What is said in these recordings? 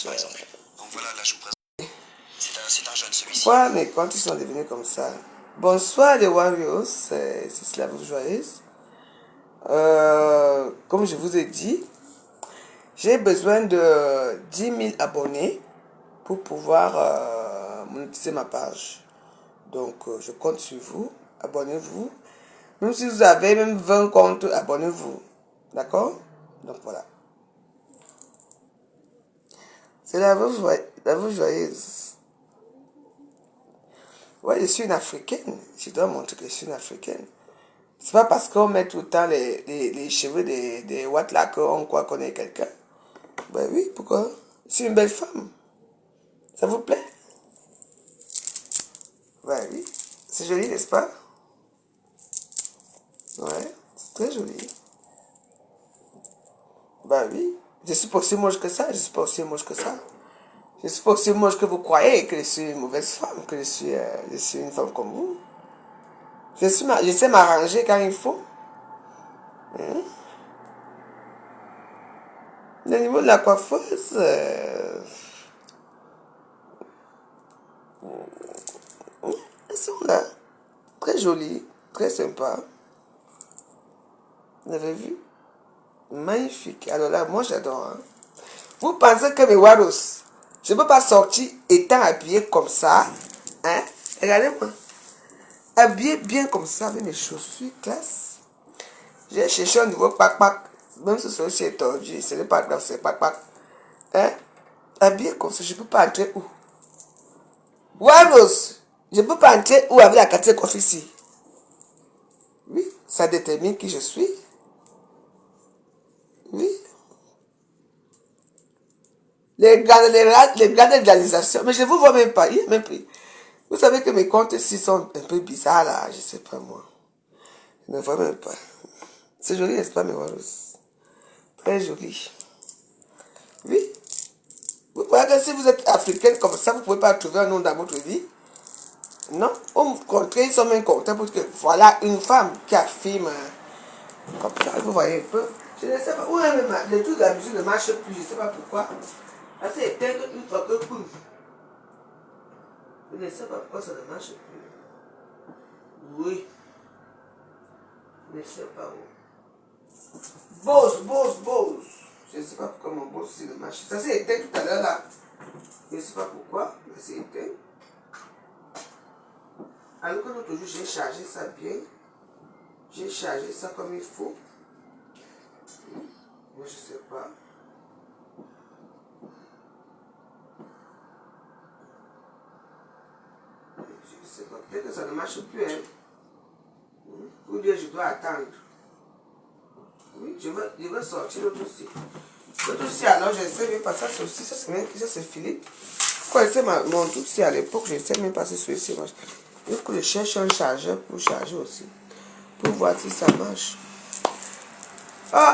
par exemple. Donc voilà, là je vous présente. C'est un jeune celui-ci. Pourquoi mes comptes ils sont devenus comme ça? Bonsoir les Warriors, c'est cela vous joyeuse. Comme je vous ai dit, j'ai besoin de 10 000 abonnés pour pouvoir monétiser ma page. Donc je compte sur vous, abonnez-vous. Même si vous avez même 20 comptes, abonnez-vous. D'accord? Donc voilà. C'est la vous joyeuse. Ouais, je suis une Africaine. Je dois montrer que je suis une Africaine. C'est pas parce qu'on met tout le temps les cheveux des Watt là qu'on croit qu'on est quelqu'un. Ben oui, pourquoi? Je suis une belle femme. Ça vous plaît? Ben oui. C'est joli, n'est-ce pas? Ouais, c'est très joli. Ben oui. Je suis pas aussi moche que ça. Je suis pas aussi moche que ça. Je suis pas aussi moche que vous croyez que je suis une mauvaise femme, que je suis une femme comme vous. Je sais m'arranger quand il faut. Hein? Le niveau de la coiffeuse, elles sont là. Très jolies, très sympa. Vous avez vu? Magnifique. Alors là, moi j'adore. Hein. Vous pensez que mes Waros, je ne peux pas sortir étant habillé comme ça. Hein? Regardez-moi. Habillé bien comme ça avec mes chaussures classe. J'ai cherché un niveau pac-pac. Même si ceci est tordu, ce n'est pas grave, c'est pac-pac. Hein? Habillé comme ça, je ne peux pas entrer où? Waros, je ne peux pas entrer où avec la quartier coiffée ici? Oui, ça détermine qui je suis. Oui. Les gars de réalisation, mais je ne vous vois même pas. Même plus. Vous savez que mes comptes ici sont un peu bizarres là, je ne sais pas moi. Je ne vois même pas. C'est joli, n'est-ce pas, mes Waros? Très joli. Oui. Vous croyez que si vous êtes africaine comme ça, vous ne pouvez pas trouver un nom dans votre vie? Non. Au contraire, ils sont même contents pour que voilà une femme qui affirme comme ça. Vous voyez un peu. Je ne sais pas. Où est le truc de la musique ne marche plus, je ne sais pas pourquoi. Parce que c'est éteint une fois que coule. Je ne sais pas pourquoi ça ne marche plus. Oui. Je ne sais pas où. Boss. Je ne sais pas pourquoi mon boss il ne marche. Ça s'est éteint tout à l'heure là. Je ne sais pas pourquoi, mais c'est éteint. Alors que l'autre jour, j'ai chargé ça bien. J'ai chargé ça comme il faut. Moi, je ne sais pas. Je ne sais pas. Peut-être que ça ne marche plus. Hein. Ou bien je dois attendre. Oui, je veux sortir l'autre aussi. L'autre aussi, alors, je ne sais même pas. Ça, c'est aussi. Ça, c'est Philippe. Quand je sais mon truc, si à l'époque, je ne sais même pas si celui-ci marche. Il faut que je cherche un chargeur pour charger aussi. Pour voir si ça marche. Oh,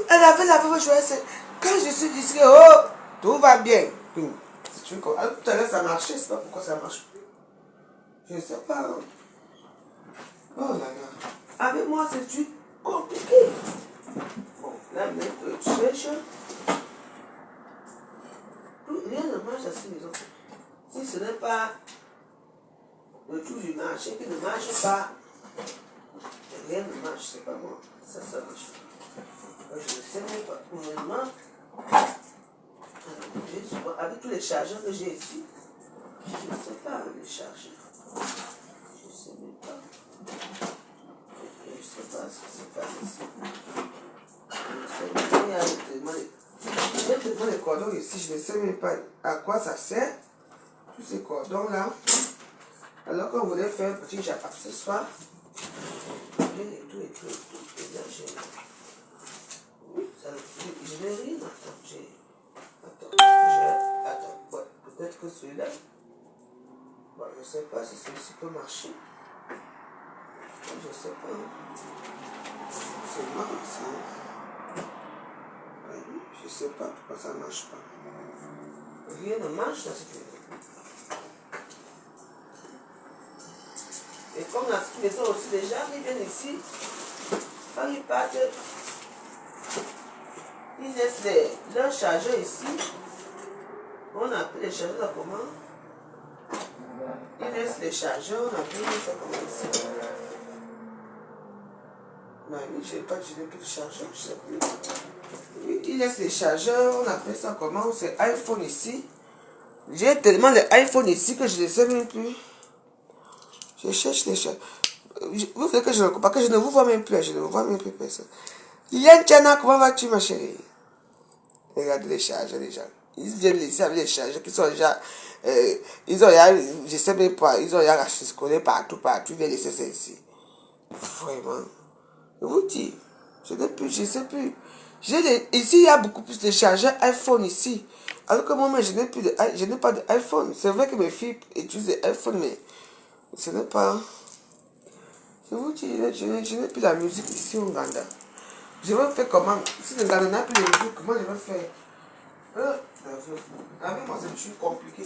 elle avait la même chose. Quand je suis dit, oh, tout va bien. Alors, tout à l'heure, ça marchait. Je ne sais pas pourquoi ça ne marche plus. Je ne sais pas. Hein. Oh là là. Avec moi, c'est compliqué. Bon, là, maintenant, je cherche. Rien ne marche à cette maison. Si ce n'est pas le tour du marché qui ne marche pas, rien ne marche, c'est pas moi. Ça marche pas. Je ne sais même pas. Honnêtement, avec tous les chargeurs que j'ai ici, je ne sais pas les charger. Je ne sais même pas. Je ne sais pas ce qui se passe ici. Je ne sais même pas. Il y a tellement de cordons ici, je ne sais même pas à quoi ça sert. Tous ces cordons là. Alors qu'on voulait faire un petit accessoire. Et tout. Et là, je n'ai rien. Attends. Ouais, peut-être que celui-là. Bon, je ne sais pas si celui-ci peut marcher. Je ne sais pas. C'est marrant ça. Oui, je ne sais pas pourquoi ça ne marche pas. Rien ne marche dans cette maison. Et comme dans cette maison aussi, les gens qui viennent ici, quand ils partent, ils laissent leur chargeur ici. On appelle les chargeurs là comment? Il laisse les chargeurs, on appelle ça comment ici? Bah oui, je n'ai plus de chargeur, je sais plus. Oui, il laisse les chargeurs, on appelle ça comment? C'est iPhone ici. J'ai tellement d'iPhone ici que je ne les sais même plus. Je cherche les chargeurs. Vous voulez que je ne pas que je ne vous vois même plus, je ne vous vois même plus personne. Liliane Tchana, comment vas-tu ma chérie? Regardez les chargeurs les gens. Ils viennent laisser avec les chargeurs qui sont déjà... ils ont déjà, je sais même pas, ils ont déjà racheté ce qu'on est partout, ils viennent laisser ça ici. Vraiment. Je vous dis, je ne sais plus. Ici, il y a beaucoup plus de chargeurs iPhone ici. Alors que moi, je n'ai pas d'iPhone. C'est vrai que mes filles utilisent des iPhone, mais ce n'est pas... Je vous dis, je n'ai plus la musique ici au Ouganda. Je vais faire comment? Si le Ghana n'a plus de musique, comment je vais faire? Avec moi, c'est toujours compliqué.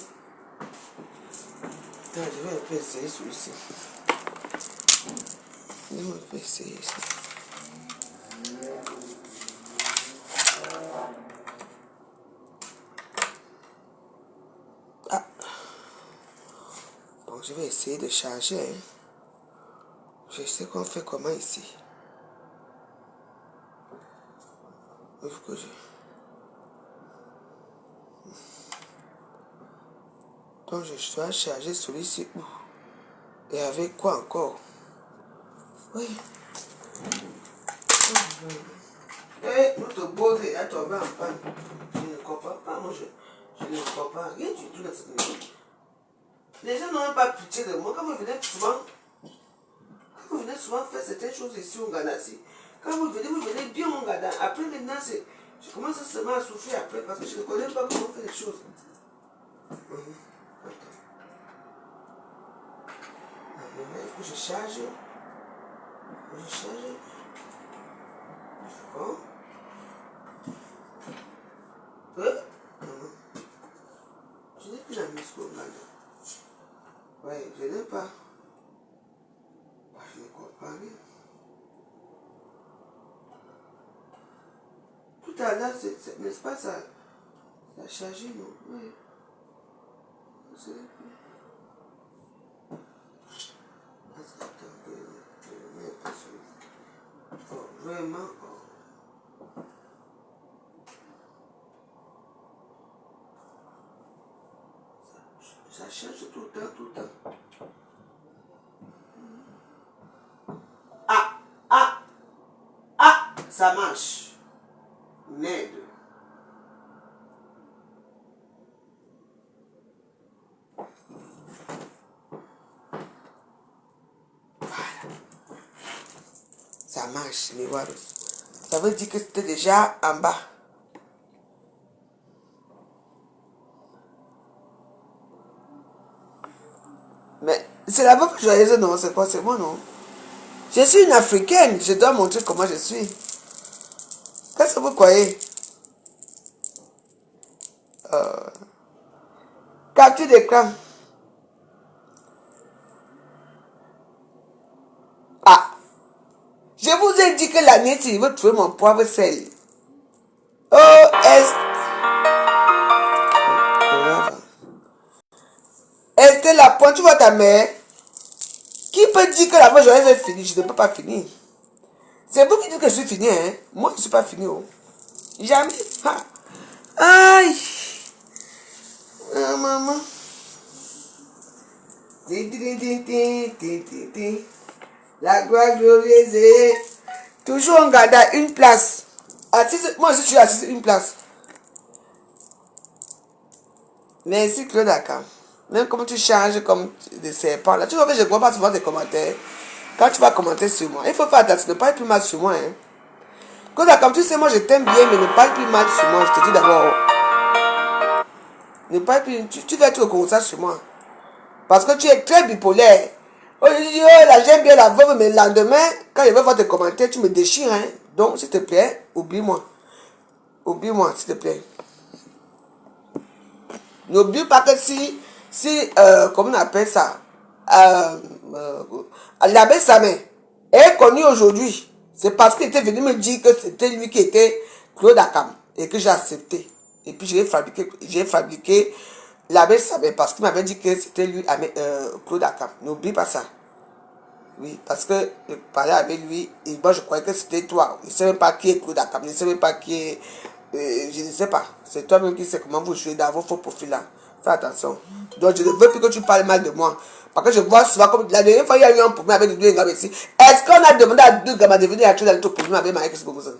Je vais un peu essayer celui-ci. Je vais un peu essayer ça. Ah. Bon, je vais essayer de charger. Hein. Je sais qu'on fait comment ici. Il faut que je... Donc je dois charger celui-ci où? Et avec quoi encore? Oui. Eh, notre beau est tombé en panne. Je ne comprends pas, moi je ne comprends rien du tout dans cette maison. Les gens n'ont pas pitié de moi. Quand vous venez souvent faire certaines choses ici au Ghana, quand vous venez bien au Ghana. Après maintenant, je commence seulement à souffrir après parce que je ne connais pas comment faire les choses. Maintenant, il faut que je charge. Bon. Je n'ai plus la musique au Ghana. Oui, je n'ai pas. Je ne comprends rien. Tout à l'heure, n'est-ce pas ça? Ça a chargé, non? Oui. Je ne sais plus. Oh, vraiment. Ça change tout le temps. Ah, ça marche. Merde. Ça marche, mais voilà. Ça veut dire que c'était déjà en bas. Mais c'est la veuve joyeuse, non? C'est quoi? C'est moi, non? Je suis une Africaine. Je dois montrer comment je suis. Qu'est-ce que vous croyez? Capture d'écran. Ah! Je vous ai dit que l'année, si je veux trouver mon poivre sel. Esther la pointe, tu vois ta mère? Qui peut dire que la voix joyeuse est finie? Je ne peux pas finir. C'est vous qui dites que je suis fini, hein? Moi, je ne suis pas fini. Oh. Jamais. Ah. Aïe. Ah, maman. La gloire glorieuse est toujours en garde à une place. Assise, moi aussi, je suis assise à une place. Merci, Claude Akam. Même comme tu changes comme des serpents, là, tu vois que je ne vois pas souvent des commentaires. Quand tu vas commenter sur moi, il faut faire attention, ne parle plus mal sur moi. Hein. Claude Akam, tu sais, moi je t'aime bien, mais ne parle plus mal sur moi. Je te dis d'abord. Ne parle plus, tu fais tout comme ça sur moi. Parce que tu es très bipolaire. Oh, là, j'aime bien la veuve, mais le lendemain, quand je vais voir tes commentaires, tu me déchires. Hein. Donc, s'il te plaît, oublie-moi. Oublie-moi, s'il te plaît. N'oublie pas que comment on appelle ça, l'abbé Samé est connu aujourd'hui. C'est parce qu'il était venu me dire que c'était lui qui était Claude Akam et que j'ai accepté. Et puis j'ai fabriqué l'abbé Samé parce qu'il m'avait dit que c'était lui, Claude Akam. N'oublie pas ça. Oui, parce que je parlais avec lui et moi je croyais que c'était toi. Je ne sais même pas qui est Claude Akam, je ne sais même pas qui est. Je ne sais pas. C'est toi-même qui sais comment vous jouez dans vos faux profils là. Fais attention. Donc je ne veux plus que tu parles mal de moi. Parce que je vois souvent comme la dernière fois il y a eu un problème avec Doudou Ngama ici. Est-ce qu'on a demandé à Doudou Ngama de venir acheter dans notre problème avec Maïk Sibomouzen?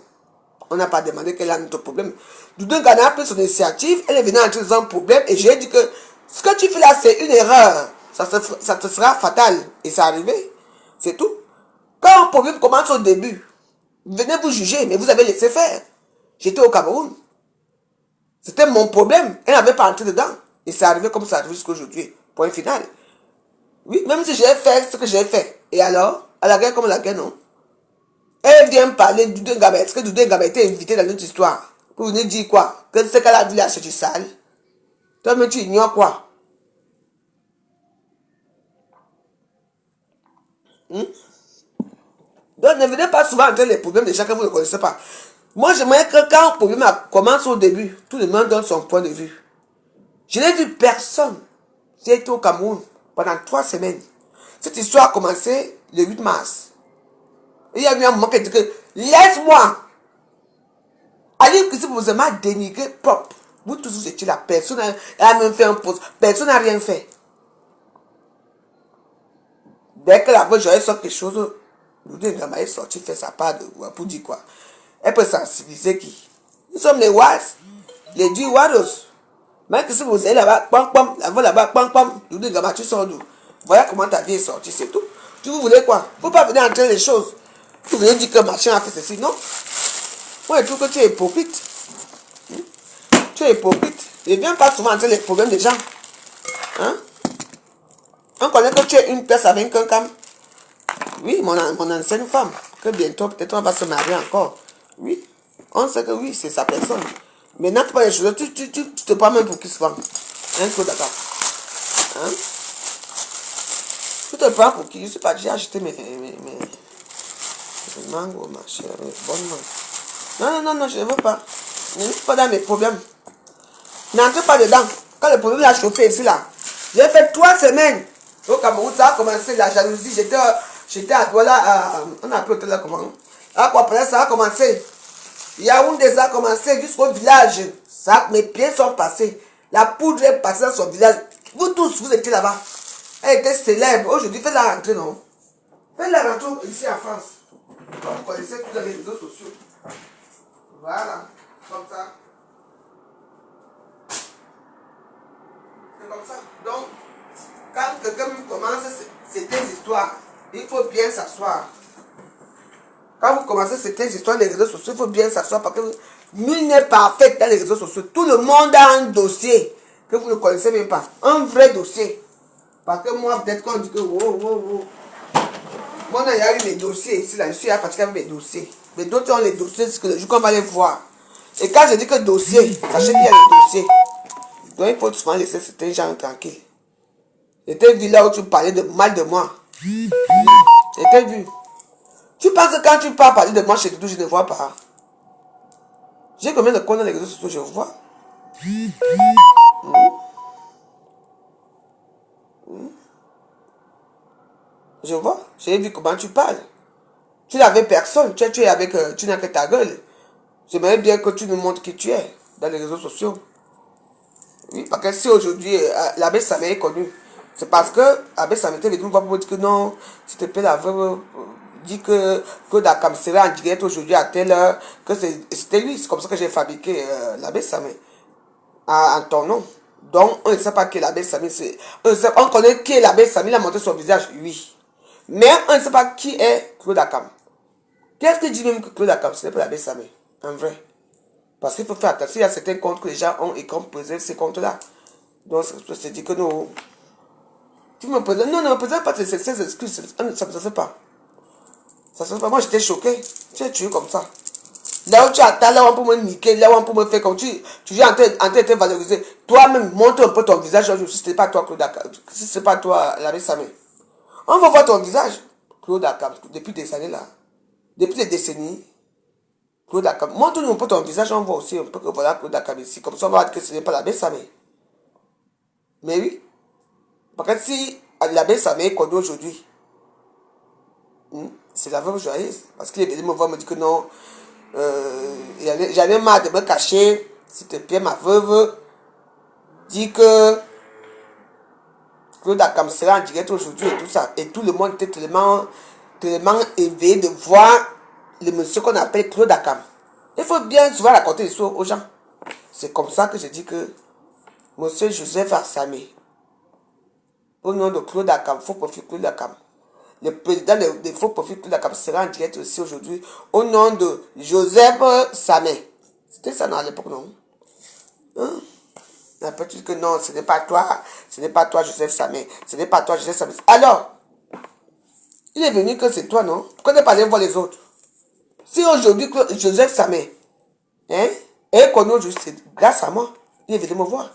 On n'a pas demandé qu'elle a notre problème. Doudou Ngama a pris son initiative, elle est venue acheter dans un problème et j'ai dit que ce que tu fais là c'est une erreur. Ça te sera fatal. Et c'est arrivé. C'est tout. Quand un problème commence au début, venez vous juger, mais vous avez laissé faire. J'étais au Cameroun. C'était mon problème. Elle n'avait pas entré dedans. Et c'est arrivé comme ça arrive jusqu'à aujourd'hui. Point final. Oui, même si j'ai fait ce que j'ai fait. Et alors, à la guerre comme la guerre, non. Elle vient parler de Doudou Ngama. Est-ce que Doudou Ngama a été invité dans notre histoire? Pour venir dire quoi? Que ce qu'elle a dit là, c'est du sale. Toi, mais tu ignores quoi? Donc, ne venez pas souvent entrer les problèmes des gens que vous ne connaissez pas. Moi, j'aimerais que quand un problème commence au début, tout le monde donne son point de vue. Je n'ai vu personne. J'ai été au Cameroun pendant 3 semaines. Cette histoire a commencé le 8 mars. Et il y a eu un moment qui dit que laisse-moi. Ali Kissi vous m'a dénigré propre. Vous tous vous étiez là. Personne n'a même fait un poste. Personne n'a rien fait. Dès que la voix j'aurais sorti quelque chose, Doudou Ngama est sorti faire sa part de pour dire quoi. Elle peut sensibiliser qui? Nous sommes les WAS, les du Wados. Même si vous allez là-bas, pam pam, la voix là-bas, pam pam, Doudou Ngama, tu sors d'où? Voilà comment ta vie est sortie, c'est tout. Tu vous voulez quoi? Faut pas venir entrer les choses. Vous venez dire que machin a fait ceci, non? Moi, je trouve que tu es hypocrite. Tu es hypocrite. Ne viens pas souvent entrer les problèmes des gens. Hein? On connaît que tu es une place avec un cam. Oui, mon ancienne femme. Que bientôt, peut-être on va se marier encore. Oui. On sait que oui, c'est sa personne. Mais n'entre pas les choses. Tu te prends même pour qui souvent. Un coup d'accord. Hein? Tu te prends pour qui? Je sais pas, j'ai acheté mes mango, ma chère, bonne main. Non, je ne veux pas. Ne suis pas dans mes problèmes. N'entre pas dedans. Quand le problème l'a chauffé ici, là. J'ai fait 3 semaines. Au Cameroun, ça a commencé, la jalousie. J'étais à Douala, on a appelé là comment? Après ça a commencé. Yaoundé, ça a commencé jusqu'au village. Ça, mes pieds sont passés. La poudre est passée dans son village. Vous tous, vous étiez là-bas. Elle était célèbre. Aujourd'hui, faites-la rentrer, non? Faites-la rentrer ici en France. Vous connaissez tous les réseaux sociaux. Voilà. Comme ça. C'est comme ça. Donc, quand quelqu'un commence certaines histoires, il faut bien s'asseoir. Quand vous commencez certaines histoires des réseaux sociaux, il faut bien s'asseoir parce que nul n'est parfait dans les réseaux sociaux. Tout le monde a un dossier que vous ne connaissez même pas. Un vrai dossier. Parce que moi, peut-être qu'on dit que moi, il y a eu mes dossiers ici, là. Je suis fatigué avec mes dossiers. Mais d'autres ont les dossiers, c'est que le jour qu'on va les voir. Et quand je dis que dossier, sachez qu'il y a les dossiers. Donc il faut souvent laisser certains gens tranquilles. J'étais vu là où tu parlais de mal de moi. J'étais vu. Tu penses que quand tu parles parler de moi chez Doudou, je ne vois pas. J'ai combien de comptes dans les réseaux sociaux, je vois. Je vois. J'ai vu comment tu parles. Tu n'avais personne. Tu es avec, tu n'as que ta gueule. J'aimerais bien que tu nous montres qui tu es dans les réseaux sociaux. Oui, parce que si aujourd'hui l'abbé Samé est connu, c'est parce que l'abbé Samé était venu voir pour dire que non, s'il te plaît, la veuve dit que Dakam serait en direct aujourd'hui à telle heure, que c'était lui. C'est comme ça que j'ai fabriqué l'abbé Samé en ton nom. Donc, on ne sait pas qui est l'abbé Samé. On connaît qui est l'abbé Samé, il a montré son visage, oui. Mais on ne sait pas qui est Claude Akam. Qu'est-ce que dit même que Claude Akam? Ce n'est pas l'abbé Samé, en vrai. Parce qu'il faut faire attention, il y a certains comptes que les gens ont et qu'on présente ces comptes-là. Donc, c'est dit que non. Tu me présentes. Non, ne me présente pas ces excuses. Ça ne se fait pas. Ça se fait pas. Moi, j'étais choqué. Tu es tué comme ça. Là où tu attends, là où on peut me niquer, là où on peut me faire comme tu es en train de te valoriser. Toi-même, montre un peu ton visage aujourd'hui. Si ce n'est pas toi, Claude Akam. Si ce n'est pas toi, l'abbé Samé. On va voir ton visage, Claude Akam, depuis des années là. Depuis des décennies. Claude Akam. Montre-nous un peu ton visage, on voit aussi un peu que voilà Claude Akam ici. Comme ça, on va voir que ce n'est pas la Bessamé. Mais oui. Parce que si la Bessamé est connue aujourd'hui, c'est la veuve joyeuse. Parce qu'il est venu me voir, me dire que non, j'en ai marre de me cacher. S'il te plaît, ma veuve dit que Claude Akam sera en direct aujourd'hui et tout ça. Et tout le monde était tellement éveillé de voir le monsieur qu'on appelle Claude Akam. Il faut bien souvent raconter l'histoire aux gens. C'est comme ça que je dis que monsieur Joseph Arsamé, au nom de Claude Akam, faux profil Claude Akam, le président des faux profils Claude Akam sera en direct aussi aujourd'hui au nom de Joseph Samé. C'était ça dans l'époque, non? Hein? Après, tu dis que non, ce n'est pas toi, Joseph Samé, ce n'est pas toi, Joseph Samé. Alors, il est venu que c'est toi, non? Pourquoi ne pas aller voir les autres? Si aujourd'hui, Joseph Samé, hein, est connu aujourd'hui, c'est grâce à moi, il est venu me voir.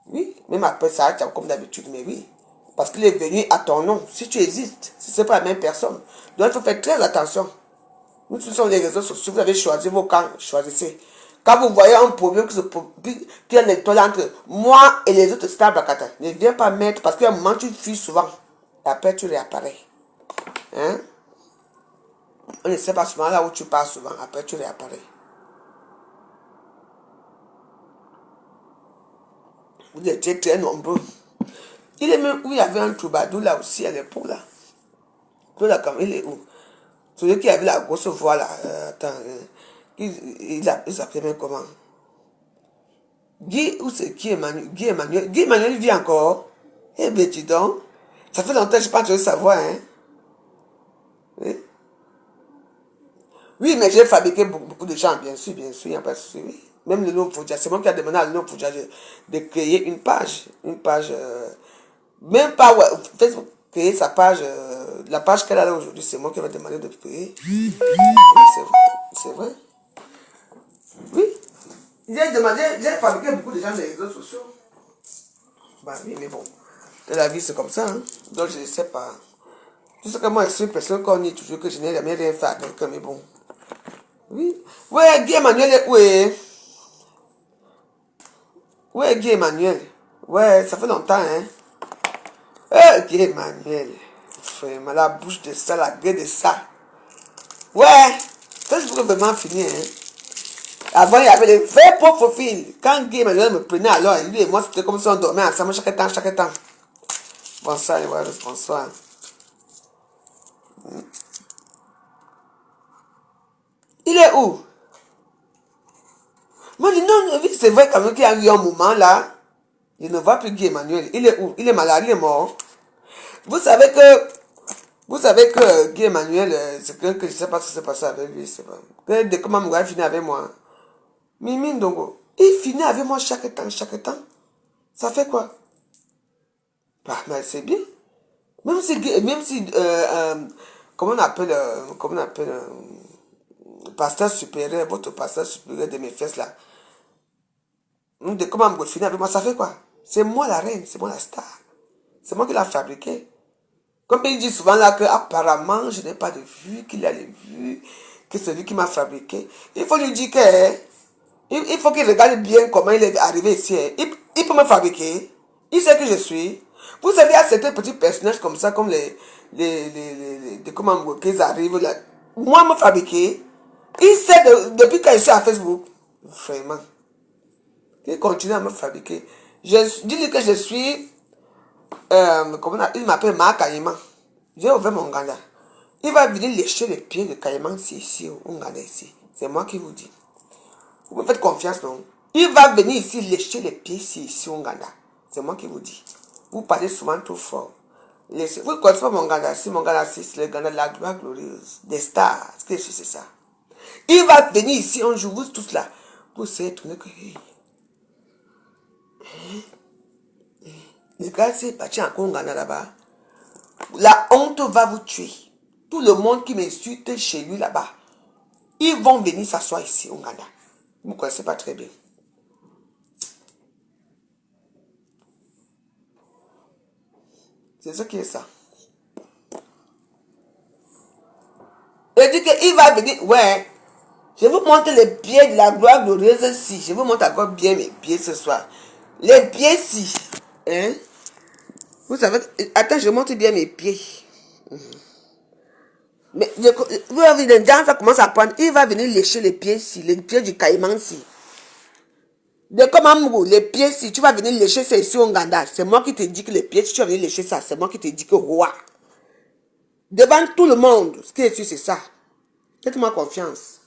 Oui, même après ça, comme d'habitude, mais oui. Parce qu'il est venu à ton nom. Si tu existes, si ce n'est pas la même personne. Donc il faut faire très attention. Nous tous sommes les réseaux sociaux, vous avez choisi vos camps, choisissez. Quand vous voyez un problème qu'il y a une étoile entre moi et les autres stars, ne viens pas mettre, parce qu'à un moment tu fuis souvent. Et après tu réapparais. Hein? On ne sait pas souvent là où tu pars souvent, après tu réapparais. Vous étiez très nombreux. Il est même où il y avait un troubadour là aussi à l'époque là. Tout là, comme il est où? Celui qui avait la grosse voix là. Attends. Il s'appelait même comment? Guy, où c'est Guy Emmanuel? Guy Emmanuel vit encore. Eh bien, dis donc. Ça fait longtemps que je n'ai pas entendu sa voix, hein. Oui, oui, mais j'ai fabriqué beaucoup de gens, bien sûr, il n'y a pas de souci. Oui. Même le nom Foudia, c'est moi qui ai demandé à le nom Foudia de créer une page. Même pas ouais, Facebook, créer sa page, la page qu'elle a là aujourd'hui, c'est moi qui vais demander de créer. Oui, c'est vrai. Oui. J'ai fabriqué beaucoup de gens sur les réseaux sociaux. Bah oui, mais bon. La vie, c'est comme ça, hein. Donc, je ne sais pas. Tout ce que moi, je suis une personne qu'on dit toujours que je n'ai jamais rien fait à quelqu'un, mais bon. Oui. Ouais, Guy Emmanuel, ouais. Ouais, Guy Emmanuel. Ouais, ça fait longtemps, hein. Guy Emmanuel. Vraiment, la bouche de ça, la gueule de ça. Ouais. Facebook est vraiment fini, hein. Avant, il y avait les vrais profils. Quand Guy Emmanuel me prenait alors, lui et moi, c'était comme si on dormait ensemble chaque temps. Bonsoir, ouais, bonsoir. Il est où? Moi, je dis non, c'est vrai quand même qu'il y a eu un moment là. Je ne vois plus Guy Emmanuel. Il est où? Il est malade, il est mort. Vous savez que Guy Emmanuel, c'est quelqu'un que je ne sais pas ce qui s'est passé avec lui. C'est pas. Dès que Mamoura finit avec moi. Mimi Ndongo. Il finit avec moi chaque temps. Ça fait quoi? Bah, mais c'est bien. Même si comment on appelle, pasteur supérieur, votre pasteur supérieur de mes fesses là. De comment me finir avec moi, ça fait quoi? C'est moi la reine, c'est moi la star. C'est moi qui l'ai fabriqué. Comme il dit souvent là que apparemment je n'ai pas de vue, qu'il a les vues, que c'est lui qui m'a fabriqué. Il faut lui dire que il faut qu'il regarde bien comment il est arrivé ici. Il peut me fabriquer. Il sait que je suis. Vous savez, il y a certains petits personnages comme ça, comme comment qu'ils arrivent là. Moi, me fabriquer. Il sait depuis quand je suis à Facebook. Vraiment. Il continue à me fabriquer. Dis-lui que je suis. Il m'appelle Marc Caïman. J'ai ouvert mon ganda. Il va venir lécher les pieds de Caïman ici, au Ganda ici. C'est moi qui vous dis. Vous me faites confiance, non? Il va venir ici lécher les pieds ici, au Ganda. C'est moi qui vous dis. Vous parlez souvent trop fort. Vous ne connaissez pas mon ganda. Si mon ganda, c'est le ganda de la gloire glorieuse. Des stars. C'est ça. Il va venir ici un jour, vous tous là. Vous savez tourner que. Les gars, c'est parti en Kongana là-bas. La honte va vous tuer. Tout le monde qui m'insulte chez lui là-bas, ils vont venir s'asseoir ici au Ghana. Vous ne connaissez pas très bien. C'est ce qui est ça. Il dit qu'il va venir. Ouais. Je vous montre les pieds de la gloire glorieuse si. Je vous montre encore bien mes pieds ce soir. Les pieds si. Hein? Vous savez, attends, je montre bien mes pieds. Mais vous avez le gens, ça commence à prendre. Il va venir lécher les pieds si, les pieds du caïman si. De comme Amrou, les pieds si, tu vas venir lécher ça ici au Nganda. C'est moi qui te dis que les pieds, si tu vas venir lécher ça, c'est moi qui te dis que roi. Devant tout le monde, ce qui est sûr, c'est ça. Faites-moi confiance.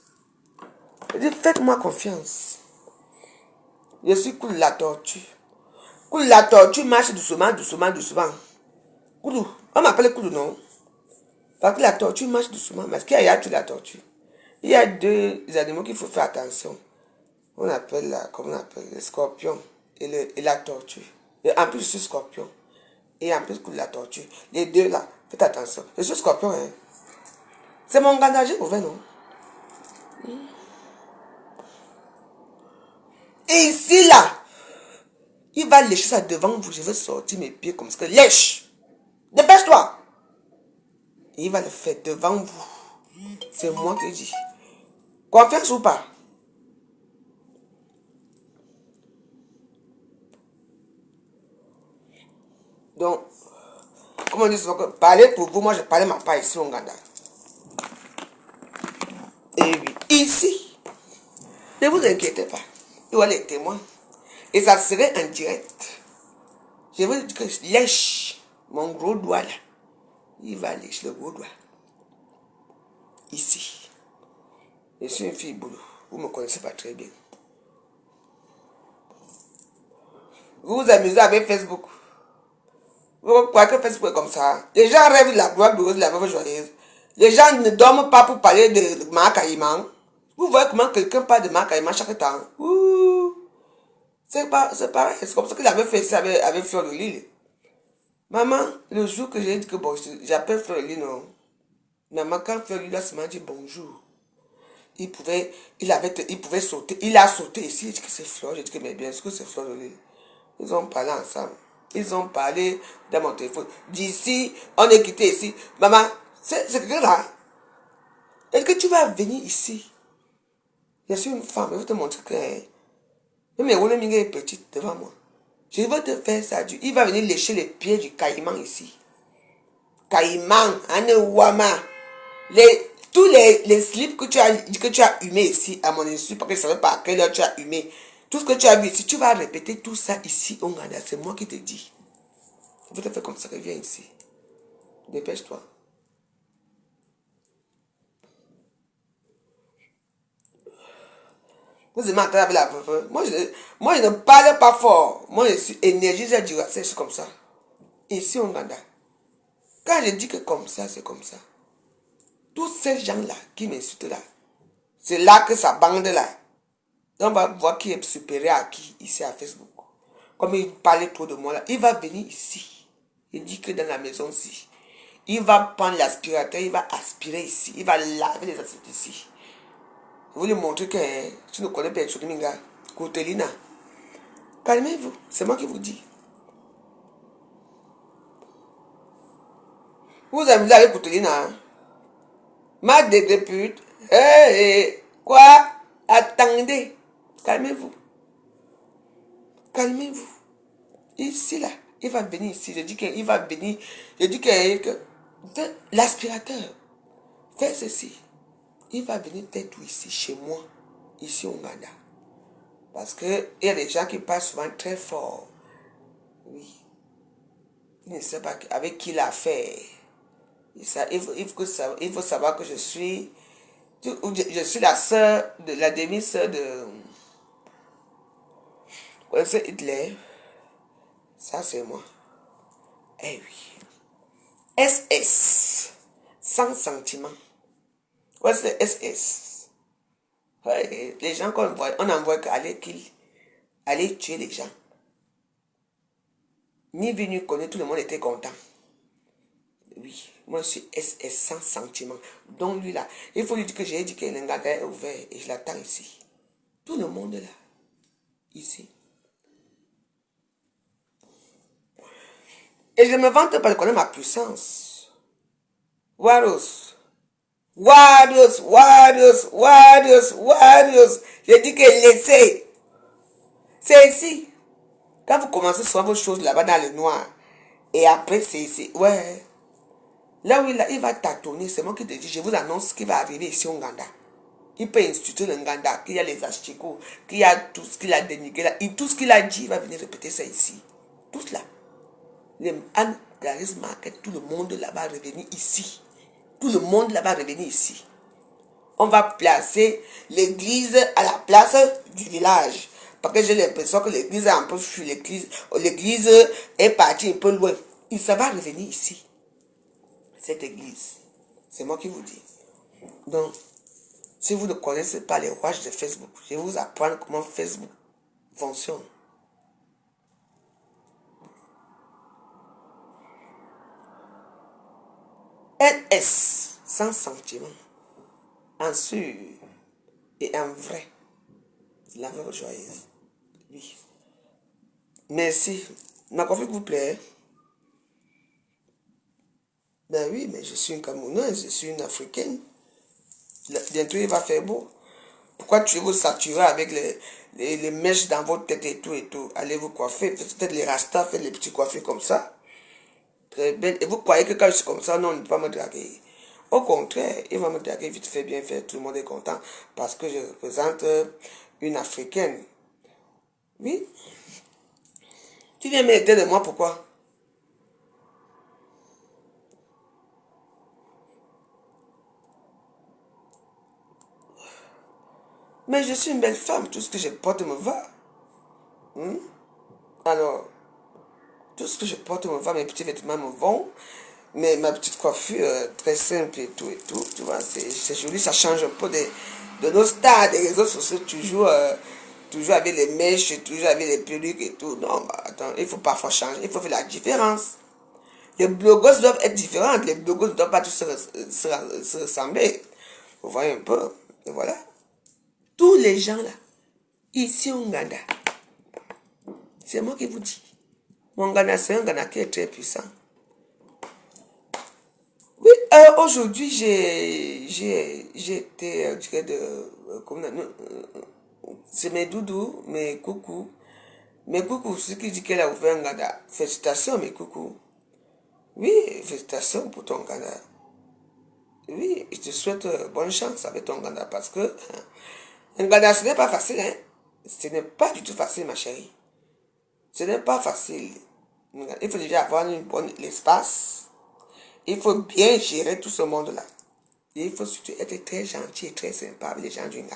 Je dis, faites-moi confiance. Je suis cool la tortue. Cool la tortue marche doucement, doucement, doucement. Koulou, on m'appelle Koulou, non? Parce que la tortue marche doucement. Parce qu'il y a la tortue. Il y a deux animaux qu'il faut faire attention. On appelle la, comment on appelle, le scorpion et la tortue. Et en plus, je suis scorpion. Et en plus, la tortue. Les deux là, faites attention. Je suis scorpion, hein. C'est mon gandage ouvert, non? Et ici, là, il va lécher ça devant vous. Je vais sortir mes pieds comme ça. Lèche! Dépêche-toi! Et il va le faire devant vous. C'est moi qui dis. Confiance ou pas? Donc, comme on dit souvent, parler pour vous, moi je parlais ma part ici au Nganda. Et oui, ici, ne vous inquiétez pas. Il y aura les témoins. Et ça serait en direct. Je veux dire que je lèche mon gros doigt là. Il va lécher le gros doigt. Ici. Je suis une fille boulot. Vous ne me connaissez pas très bien. Vous vous amusez avec Facebook. Vous croyez que Facebook est comme ça? Les gens rêvent de la gloire glorieuse, de la veuve joyeuse. Les gens ne dorment pas pour parler de Marc Aïman. Vous voyez comment quelqu'un parle de Marc Aïman chaque temps? Ouh. C'est pareil. C'est comme ça qu'il avait fait ça avec Fleur de Lille. Maman, le jour que j'ai dit que bon, j'appelle Fleur de Lille, non. Maman, quand Fleur de Lille m'a dit bonjour, il pouvait sauter. Il a sauté ici. Il dit que c'est Fleur. J'ai dit que mais bien sûr c'est Fleur de Lille. Ils ont parlé ensemble. Ils ont parlé dans mon téléphone. D'ici, on est quitté ici. Maman, c'est quelqu'un-là. Est-ce que tu vas venir ici? Je suis une femme. Je vais te montrer que même Roulé Mingue est petite devant moi. Je vais te faire ça. Il va venir lécher les pieds du caïman ici. Caïman, Anewama. Tous les slips que tu as humés ici, à mon insu, parce que je ne savais pas à quelle heure tu as humé. Tout ce que tu as vu ici, tu vas répéter tout ça ici au Ghana. C'est moi qui te dis. Je vais te faire comme ça, viens ici. Dépêche-toi. Vous m'entendez avec la veuve. Moi, je ne parle pas fort. Moi, je suis énergisé du c'est comme ça. Ici au Ghana. Quand je dis que comme ça, c'est comme ça. Tous ces gens-là qui m'insultent là, c'est là que ça bande là. On va voir qui est supérieur à qui ici à Facebook. Comme il parlait trop de moi là, il va venir ici. Il dit que dans la maison ici, il va prendre l'aspirateur, il va aspirer ici, il va laver les assiettes ici. Je vais lui montrer que tu ne connais pas les choses, Minga. Koutelina. Calmez-vous, c'est moi qui vous dis. Vous amusez avec Koutelina. Hein? Ma députe. Hey, quoi? Attendez. Calmez-vous. Calmez-vous. Ici, là. Il va venir ici. Je dis qu'il va venir. Je dis que l'aspirateur. Fais ceci. Il va venir faire tout ici, chez moi. Ici au Ghana. Parce qu'il y a des gens qui parlent souvent très fort. Oui. Il ne sait pas avec qui il a fait. Il faut savoir que je suis la sœur de la demi-sœur de c'est Hitler. Ça c'est moi. Eh oui. SS. Sans sentiment. Ouais, c'est SS. Ouais, les gens qu'on voit, on envoie qu'aller aller tuer les gens. Ni vu ni connu, tout le monde était content. Oui, moi je suis SS sans sentiment. Donc lui là, il faut lui dire que j'ai dit que l'engagement est ouvert et je l'attends ici. Tout le monde là, ici. Et je ne me vante pas de connaître ma puissance. Waros, Warriors, warriors, warriors, warriors. Je dis que laissez. C'est ici. Quand vous commencez souvent vos choses là-bas dans le noir, et après c'est ici. Ouais. Là où il va tâtonner, c'est moi qui te dis, je vous annonce ce qui va arriver ici au Nganda. Il peut instituer le Nganda, qu'il y a les asticots, qu'il y a tout ce qu'il a dénigré là. Et tout ce qu'il a dit, il va venir répéter ça ici. Tout cela. Les Anne Garis Market, tout le monde là-bas revenir ici. Tout le monde là-bas revenir ici. On va placer l'église à la place du village. Parce que j'ai l'impression que l'église a un peu fui. L'église est partie un peu loin. Et ça va revenir ici. Cette église. C'est moi qui vous dis. Donc, si vous ne connaissez pas les rouages de Facebook, je vais vous apprendre comment Facebook fonctionne. LS, sans sentiment, en sûr et en vrai. C'est la vraie joyeuse. Oui. Merci. Ma config vous plaît? Ben oui, mais je suis une Camerounaise, je suis une Africaine. Bientôt il va faire beau. Pourquoi tu vous saturer avec les mèches dans votre tête et tout et tout? Allez vous coiffer, peut-être les rastas, faites les petits coiffures comme ça. Très belle. Et vous croyez que quand je suis comme ça, non, il ne va pas me draguer. Au contraire, il va me draguer vite fait, bien fait, tout le monde est content parce que je représente une Africaine. Oui. Tu viens m'aider de moi, pourquoi? Mais je suis une belle femme, tout ce que je porte me va. Alors, tout ce que je porte me va, mes petits vêtements me vont, mais ma petite coiffure très simple et tout, tu vois, c'est joli, ça change un peu de nos stars, des réseaux sociaux, toujours avec les mèches, toujours avec les perruques et tout. Non, bah, attends, il faut parfois changer, il faut faire la différence. Les blogos doivent être différentes, les blogos ne doivent pas tous se ressembler. Vous voyez un peu, et voilà. Tous les gens là, ici au Ghana, c'est moi qui vous dis. Mon Ghana, c'est un Ghana qui est très puissant. Oui, aujourd'hui, j'ai été, je dirais, c'est mes doudous, mes coucous. Mes coucous, ce qui dit qu'elle a ouvert un Ghana. Félicitations, mes coucous. Oui, félicitations pour ton Ghana. Oui, je te souhaite bonne chance avec ton Ghana parce que un Ghana, ce n'est pas facile, hein. Ce n'est pas du tout facile, ma chérie. Ce n'est pas facile. Il faut déjà avoir une bonne espace. Il faut bien gérer tout ce monde-là. Et il faut surtout être très gentil et très sympa avec les gens du Ghana.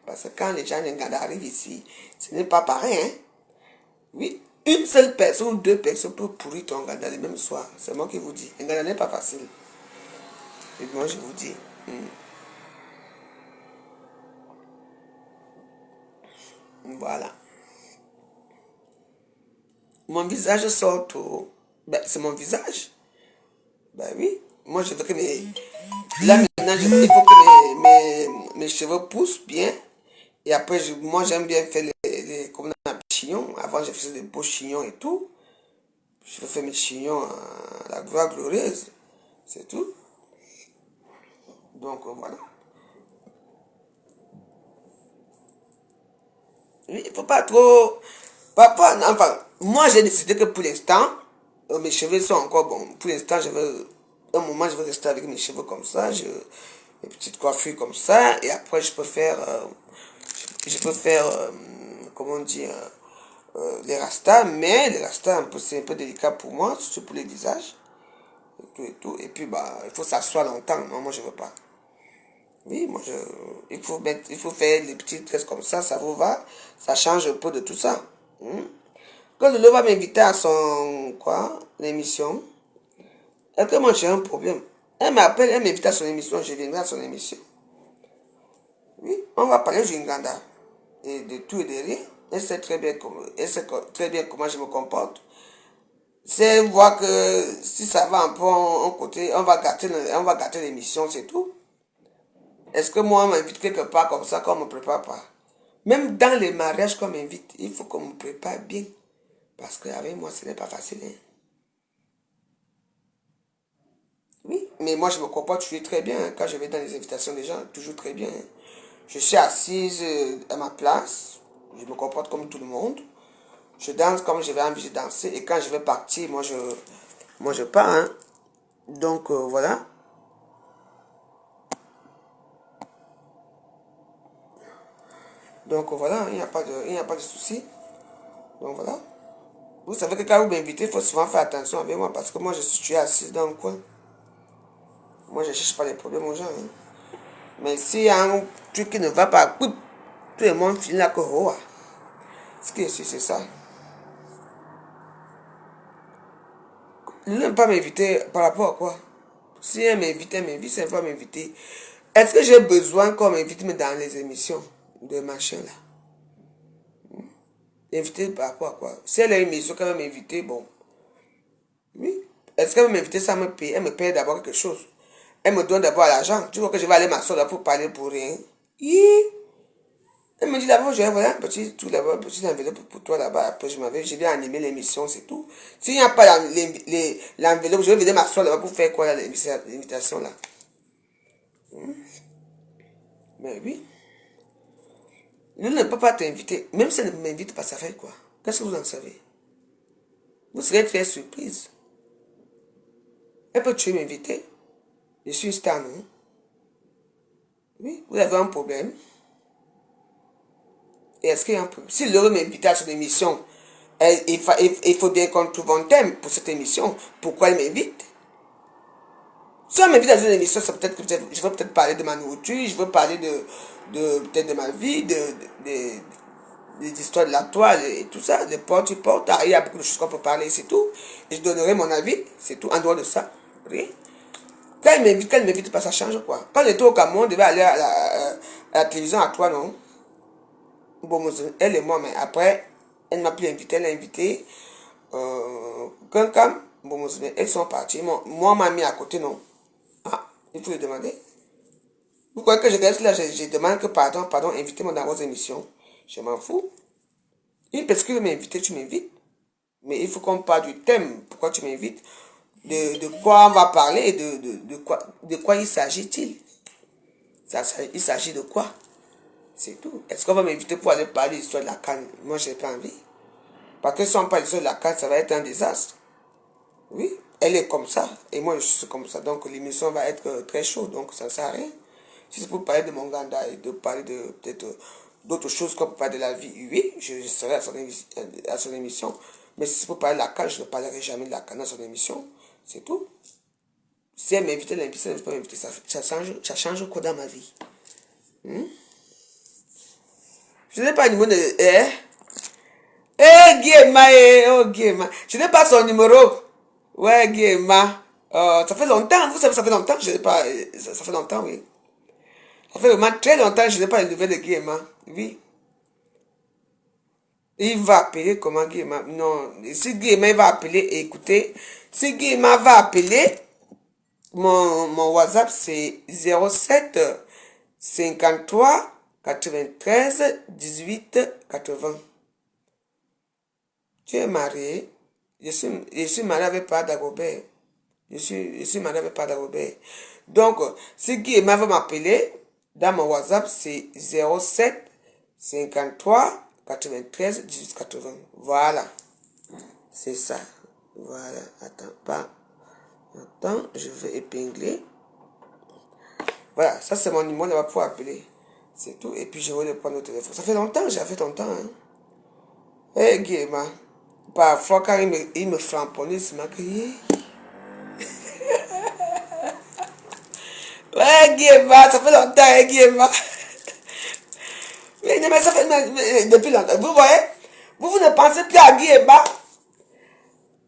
Parce que quand les gens du Ghana arrivent ici, ce n'est pas pareil, hein. Oui, une seule personne ou deux personnes peuvent pourrir ton Ghana le même soir. C'est moi qui vous dis. Un Ghana n'est pas facile. Et moi, je vous dis. Voilà. Mon visage sort tout. Ben, c'est mon visage. Ben oui. Moi, je veux que mes... Là, maintenant, il faut que mes cheveux poussent bien. Et après, moi, j'aime bien faire comme on appelle, chignons. Avant, je faisais des beaux chignons et tout. Je fais mes chignons à la gloire glorieuse. C'est tout. Donc, voilà. Oui, il ne faut pas trop... Parfois, enfin, moi, j'ai décidé que pour l'instant, mes cheveux sont encore bons. Pour l'instant, je veux... Un moment, je veux rester avec mes cheveux comme ça. Mes petites coiffures comme ça. Et après, je peux faire... comment dire... les rastas. Mais les rastas, c'est un peu délicat pour moi. Surtout pour les visages. Et tout et tout. Et puis, bah, il faut s'asseoir longtemps. Non, moi, je ne veux pas. Oui, moi, il faut faire des petites tresses comme ça vous va. Ça change un peu de tout ça. Quand Lolo va m'inviter à son, quoi, l'émission, est-ce que moi j'ai un problème? Elle m'appelle, elle m'invite à son émission, je viendrai à son émission. Oui, on va parler du Nganda. Et de tout et de rien. Elle sait très bien comment je me comporte. C'est voir que si ça va un peu en côté, on va gâter l'émission, c'est tout. Est-ce que moi, on m'invite quelque part comme ça qu'on ne me prépare pas? Même dans les mariages qu'on m'invite, il faut qu'on me prépare bien. Parce qu'avec moi, ce n'est pas facile. Hein? Oui. Mais moi, je me comporte toujours très bien. Hein. Quand je vais dans les invitations des gens, toujours très bien. Hein. Je suis assise à ma place. Je me comporte comme tout le monde. Je danse comme j'avais envie de danser. Et quand je vais partir, moi je pars. Hein. Donc, voilà. Donc, voilà, il n'y a pas de souci. Donc, voilà. Vous savez que quand vous m'invitez, il faut souvent faire attention avec moi parce que moi, je suis assise dans le coin. Moi, je ne cherche pas les problèmes aux gens. Hein. Mais s'il y a un truc qui ne va pas, tout le monde finit là que oh, ce qui est sûr, c'est ça. Il n'aime pas m'inviter par rapport à quoi? Si elle m'invite, c'est pas m'inviter. Est-ce que j'ai besoin qu'on m'invite dans les émissions de machin là? Inviter par rapport à quoi? Si elle a une émission qu'elle va m'inviter, bon. Oui. Est-ce qu'elle va m'inviter sans me payer? Elle me paye d'abord quelque chose. Elle me donne d'abord l'argent. Tu vois que je vais aller m'asseoir là pour parler pour rien. Hi. Elle me dit d'abord, je vais voir un petit tout là-bas, un petit enveloppe pour toi là-bas. Après, je vais animer l'émission, c'est tout. S'il n'y a pas l'enveloppe, je vais venir m'asseoir là-bas pour faire quoi l'invitation là? Mais oui. Nous ne peut pas t'inviter. Même si elle ne m'invite pas, ça fait quoi? Qu'est-ce que vous en savez? Vous serez très surprise. Elle peut tuer m'inviter. Je suis une star, non? Oui, vous avez un problème. Et est-ce qu'il y a un problème? Si l'heure m'invite à son émission, il faut bien qu'on trouve un thème pour cette émission. Pourquoi elle m'invite? Si on m'invite à une émission, c'est peut-être que je veux peut-être parler de ma nourriture, je veux parler peut-être de ma vie, des histoires de la toile et tout ça, de porte-porte. Il y a beaucoup de choses qu'on peut parler, c'est tout. Et je donnerai mon avis, c'est tout. En dehors de ça, rien. Quand elle m'invite pas, ça change quoi. Quand j'étais au Cameroun, on devait aller à la télévision à toi, non? Bon, elle et moi, mais après, elle ne m'a plus invité, elle a invité quelqu'un. Bon, elles sont parties. Moi, on m'a mis à côté, non? Ah, il faut le demander. Vous croyez que je reste là, je demande que pardon, invitez-moi dans vos émissions. Je m'en fous. Une personne qui veut m'inviter, tu m'invites. Mais il faut qu'on parle du thème. Pourquoi tu m'invites? De quoi on va parler et de quoi il s'agit-il? Il s'agit de quoi? C'est tout. Est-ce qu'on va m'inviter pour aller parler de l'histoire de la canne? Moi, je n'ai pas envie. Parce que si on parle de l'histoire de la canne, ça va être un désastre. Oui, elle est comme ça. Et moi, je suis comme ça. Donc, l'émission va être très chaude. Donc, ça ne sert à rien. Si c'est pour parler de mon ganda et de parler de peut-être d'autres choses comme parler de la vie, oui, je serai à son émission. Mais si c'est pour parler de la canne, je ne parlerai jamais de la canne à son émission. C'est tout. Si elle m'invite, elle m'invite, elle ne peut pas m'inviter. Ça change quoi dans ma vie? Je n'ai pas le numéro de... Guéma, oh Guéma. Je n'ai pas son numéro. Ouais, Guéma. Ça fait longtemps, vous savez, ça fait longtemps que je n'ai pas... Ça fait longtemps, oui. Ça fait vraiment très longtemps que je n'ai pas le nouvelle de Guéma. Oui. Il va appeler comment Guéma? Non, si Guéma va appeler, écoutez, si Guéma va appeler, mon WhatsApp c'est 07 53 93 18 80. Tu es marié? Je suis marié avec Père Dagobert. Je suis marié avec Père Dagobert. Donc, si Guéma va m'appeler, dans mon WhatsApp, c'est 07 53 93 18 80. Voilà. C'est ça. Voilà. Attends, pas. Attends, je vais épingler. Voilà, ça c'est mon numéro, on va pouvoir appeler. C'est tout. Et puis je vais le prendre au téléphone. Ça fait longtemps, j'ai fait longtemps. Hein. Eh, Guéma. Parfois, quand il me framponne, il m'a crié. Ouais, Guéma, ça fait longtemps, hein, Guéma. Mais ça fait depuis longtemps. Vous voyez, vous ne pensez plus à Guéma.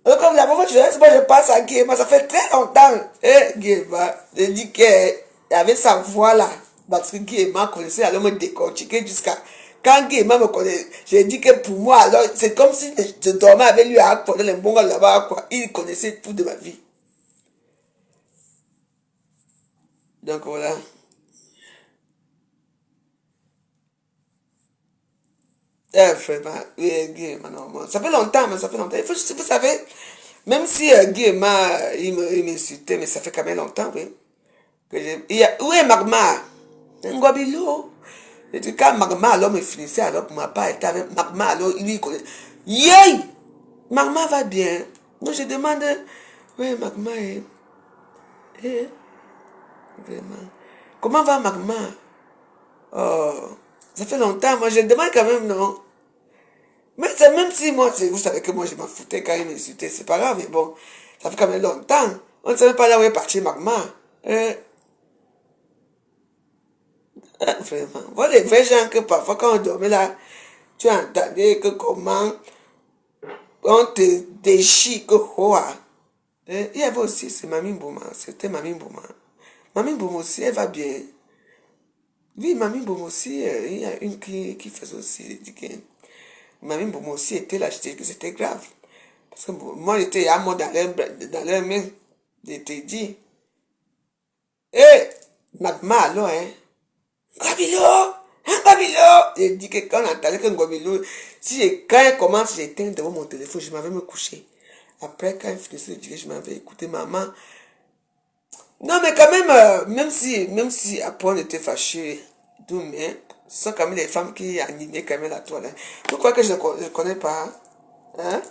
Comme la fois je passe à Guéma, ça fait très longtemps. Eh, Guéma, je dis qu'il avait sa voix là. Parce que Guéma connaissait, alors me décortiquer jusqu'à. Quand Guéma me connaît, j'ai dit que pour moi, alors, c'est comme si je dormais avec lui à Akpo, dans les bons là-bas, quoi. Il connaissait tout de ma vie. Donc voilà. Vraiment, oui, Guéma, non, ça fait longtemps, mais ça fait longtemps. Vous savez, Même si Guy et Ma, il m'insultait, mais ça fait quand même longtemps, oui. Où est Magma? Ngobilo. Et puis quand Magma alors me finissait, alors pour ma part, était avec Magma, alors il connaît. Yay! Magma va bien. Donc je demande, oui, Magma vraiment. Comment va Magma? Oh, ça fait longtemps, moi je demande quand même, non? Mais c'est même si moi, vous savez que moi je m'en foutais quand il m'insultait, c'est pas grave, mais bon, ça fait quand même longtemps. On ne savait pas là où est parti Magma. Vraiment. Voilà les vrais gens que parfois quand on dormait là, tu entendais que comment on te déchire que quoi. Il y avait aussi, c'est Mamie Bouma, c'était Mamie Bouma. Mamie Bouma aussi, elle va bien. Oui, Mamie Bouma aussi, il y a une qui faisait aussi du gain. Mamie Bouma aussi était là, je disais que c'était grave. Parce que moi, j'étais à moi dans leur main. J'étais dit, hé, Magma alors, hein. Ngobilo! Hein, Ngobilo! J'ai dit que quand on entendait que Ngobilo, quand elle commence, j'éteins devant mon téléphone, je m'avais me coucher. Après, quand elle finissait de dire, je m'avais écouté, maman. Non, mais quand même, même si après on était fâchés, tout, mais ce sont quand même les femmes qui animaient quand même la toile. Hein. Pourquoi que je ne connais pas? Hein?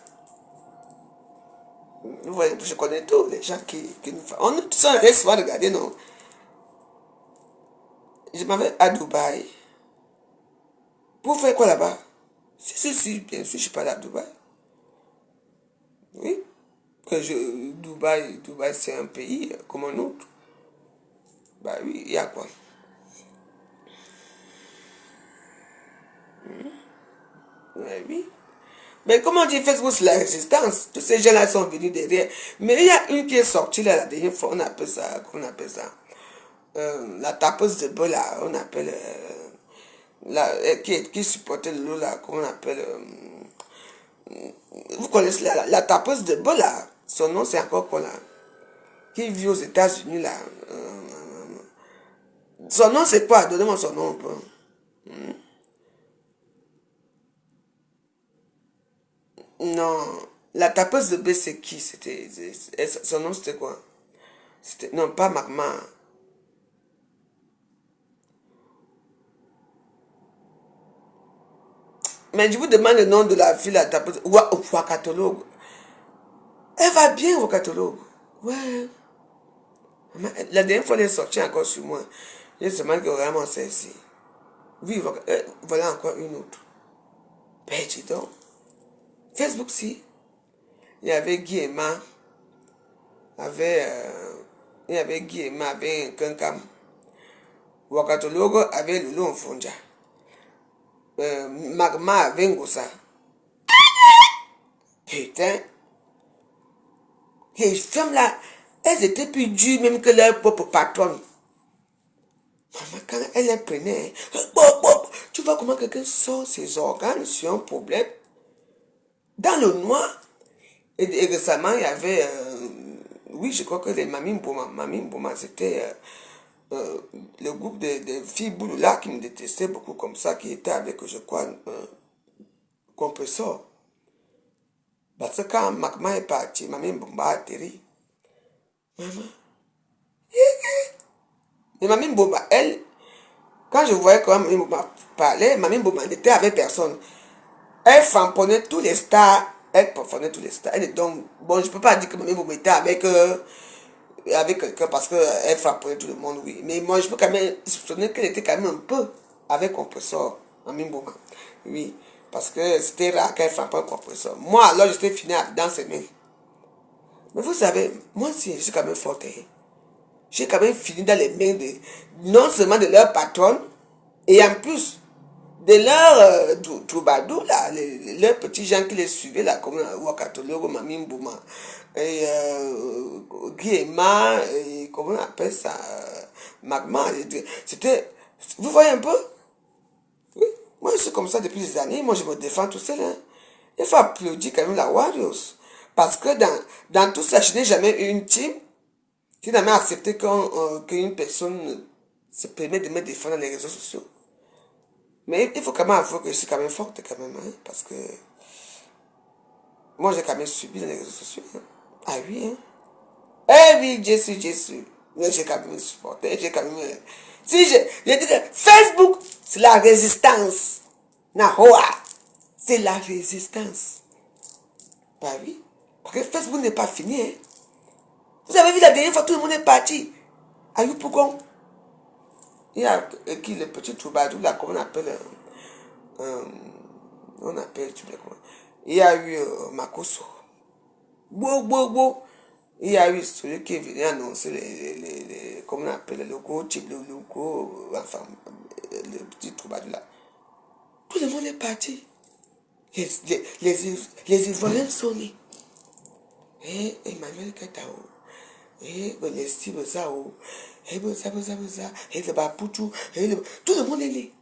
Vous voyez, je connais tous les gens qui nous font. On nous tous, on reste souvent regarder, non? Je m'avais à Dubaï. Pour faire quoi là-bas? Si, bien sûr, je suis pas allé à Dubaï. Oui. Dubaï c'est un pays comme un autre. Bah oui, il y a quoi? Ouais, oui. Mais comment on dit Facebook, c'est la résistance. Tous ces gens-là sont venus derrière. Mais il y a une qui est sortie là, la dernière fois, on appelle ça, la tapeuse de bol là, on appelle, qui supportait le lot là, comment on appelle, vous connaissez la tapeuse de bol là, son nom c'est encore quoi là, qui vit aux États-Unis là. Son nom c'est quoi? Donnez-moi son nom un peu. Non, la tapeuse de B c'est qui? Son nom c'était quoi? Non, pas Magma. Mais je vous demande le nom de la fille, la tapeuse. Wakatologue. Elle va bien, Wakatologue. Ouais. La dernière fois, elle est sortie encore sur moi. J'ai seulement que vraiment celle-ci. Oui, voilà encore une autre. Ben, dis donc. Facebook, si. Il y avait Guy et Ma. Il y avait Guy et Ma, avait Kankam. Wakatologue avait Lulu Mfonja. Magma avait Ngosa. Putain. Les femmes là, elles étaient plus dures même que leur propre patronne. Maman, quand elle les prenait, tu vois comment quelqu'un sort ses organes sur un problème dans le noir. Et récemment, il y avait, oui, je crois que les Mamie Mboma, c'était le groupe de filles Bouloula qui me détestaient beaucoup comme ça, qui étaient avec, je crois, un compresseur. Parce que quand Magma est parti, Mamie Mboma a atterri. Maman. Mais Mamie Mboma, elle, quand je voyais comment Mamie Mboma parlait, Mamie Mboma n'était avec personne. Elle frapponnait tous les stars. Elle frapponnait tous les stars. Donc, bon, je ne peux pas dire que Mamie Mboma était avec quelqu'un parce qu'elle frapponnait tout le monde, oui. Mais moi, je peux quand même soupçonner qu'elle était quand même un peu avec compresseur, Mamie Mboma. Oui. Parce que c'était rare qu'elle frappe un compresseur. Moi, alors, j'étais fini dans ses mains. Mais vous savez, moi aussi, je suis quand même forte. Hein. J'ai quand même fini dans les mains non seulement de leur patronne, et en plus de leurs troubadours, là, leurs petits gens qui les suivaient, là, comme Wakatologo, Mamie Mbouma, et Guéma, et comment on appelle ça, Magma. C'était, vous voyez un peu? Oui, moi je suis comme ça depuis des années, moi je me défends tout seul. Hein. Il faut applaudir quand même la Warriors. Parce que dans tout ça, je n'ai jamais eu une team qui n'a jamais accepté qu'une personne se permet de me défendre dans les réseaux sociaux. Mais il faut quand même avouer que je suis quand même forte quand même, hein, parce que moi j'ai quand même subi dans les réseaux sociaux. Hein. Ah oui, hein? Eh oui, Jésus. Mais j'ai quand même supporté, j'ai quand même... Si je dis que Facebook, c'est la résistance. Nahoa, c'est la résistance. Bah oui. Parce que Facebook n'est pas fini, hein? Vous avez vu la dernière fois, tout le monde est parti. À Yopougon. Il y a qui, le petit troubadour, là, comment on appelle... on appelle, tu sais comment. Il y a eu Makoso. Beau. Il y a eu celui qui est venu annoncer comment on appelle, le logo, le logo, enfin, le petit troubadour là. Tout le monde est parti. Les Ivoiriens sont nés. Et Emmanuel Katao. Et les Steve Zao. Et le Baputu. Tout le monde est né.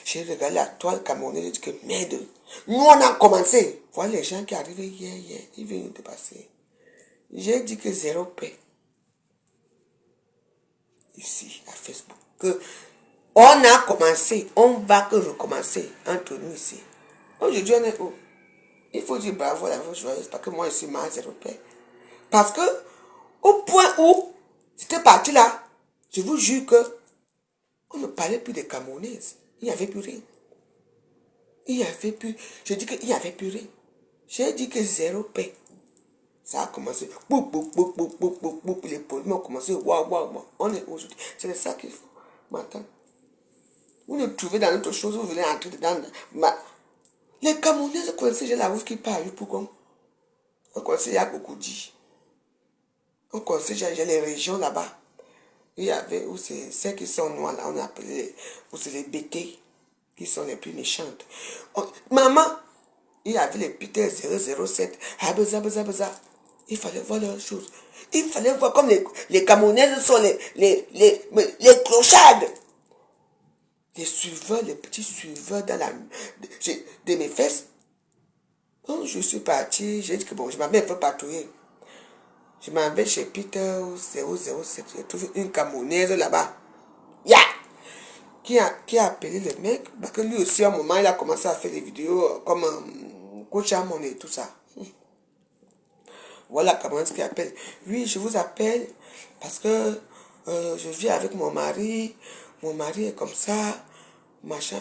J'ai regardé la toile camerounaise, j'ai dit que merde. Nous on a commencé. Voilà les gens qui arrivent hier. Ils viennent nous dépasser. J'ai dit que zéro paix. Ici, à Facebook. Que on a commencé. On va que recommencer entre nous ici. Aujourd'hui, on est où? Il faut dire bravo à la voix joyeuse parce que moi, je suis mal zéro paix. Parce que, au point où c'était parti là, je vous jure que on ne parlait plus des Camerounaises. Il n'y avait plus rien. Il n'y avait plus. Je dis qu'il n'y avait plus rien. J'ai dit que zéro paix. Ça a commencé. Les pollutions ont commencé. Waouh. On est aujourd'hui. C'est ça qu'il faut. Maintenant, vous nous trouvez dans autre chose, vous venez entrer dedans. Les Camerounais connaissaient, j'ai la route qui part. Pourquoi? On connaissait Yagogoudi. On connaissait, j'ai les régions là-bas. Il y avait où c'est celles qui sont noires là, on appelait, où c'est les BT qui sont les plus méchantes. Maman, il y avait les Peter 007. Il fallait voir leurs choses. Il fallait voir comme les Camerounaises sont les clochards. Les suiveurs, les petits suiveurs de mes fesses. Quand je suis parti, j'ai dit que bon, je m'avais un peu patrouillé. Je m'en vais chez Peter 007. J'ai trouvé une Camerounaise là-bas. Qui a appelé le mec. Parce que lui aussi, à un moment, il a commencé à faire des vidéos comme coach à mon et tout ça. Voilà Camerounaise qui appelle. Oui, je vous appelle parce que je vis avec mon mari. Mon mari est comme ça. Machin.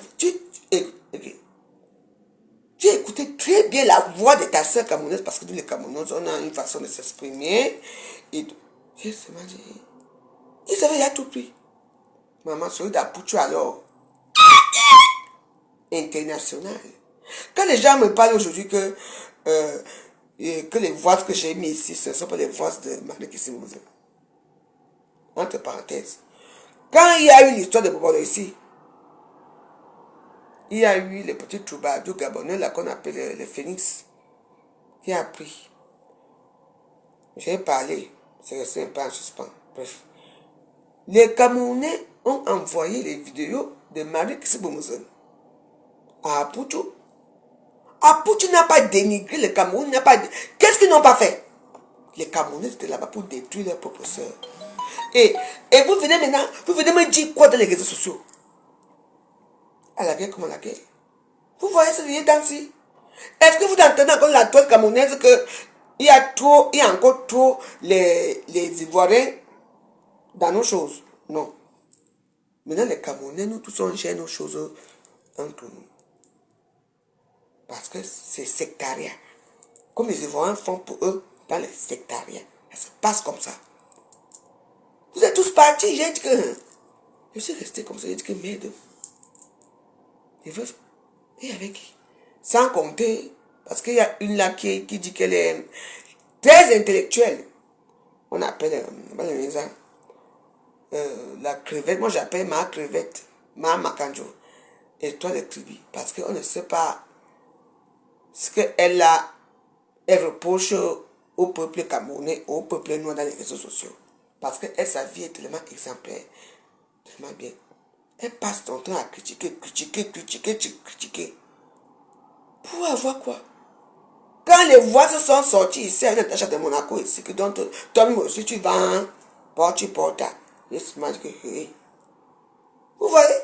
Tu écoutais très bien la voix de ta soeur camerounaise parce que nous les Camerounaises, on a une façon de s'exprimer. Et j'ai seulement dit, il savait, il a tout pris. Maman, celui d'Apoutu alors, international. Quand les gens me parlent aujourd'hui que les voix que j'ai mis ici, ce ne sont pas les voix de Marie Kissimouze. Entre parenthèses. Quand il y a eu l'histoire de Bobo ici, il y a eu les petits troubadours gabonais là qu'on appelle les phénix qui a pris. J'ai parlé, c'est resté un peu en suspens. Bref. Les Camerounais ont envoyé les vidéos de Marie Kissimouze à Aputu. Aputu n'a pas dénigré le Cameroun, n'a pas. Qu'est-ce qu'ils n'ont pas fait? Les Camerounais étaient là-bas pour détruire leurs propres sœurs. Et vous venez maintenant, vous venez me dire quoi dans les réseaux sociaux? À la guerre comme à la guerre. Vous voyez ce lien dans-ci? Est-ce que vous entendez encore la toile camerounaise que il y a encore trop les Ivoiriens dans nos choses? Non. Maintenant, les Camerounais, nous tous, on gère nos choses entre nous. Parce que c'est sectarien. Comme les Ivoiriens font pour eux dans les sectariats. Ça se passe comme ça. Vous êtes tous partis, j'ai dit que... Je suis resté comme ça, j'ai dit que merde. Et avec qui? Sans compter, parce qu'il y a une là qui dit qu'elle est très intellectuelle. On appelle la crevette. Moi j'appelle ma crevette, ma macanjo. Et toi les tribus. Parce qu'on ne sait pas ce qu'elle a. Elle reproche au peuple camerounais, au peuple noir dans les réseaux sociaux. Parce que elle, sa vie est tellement exemplaire, tellement bien. Elle passe son temps à critiquer. Pour avoir quoi? Quand les voix se sont sorties ici, avec Natacha de Monaco ici, que donc toi-même aussi tu vends, tu portes. Vous voyez?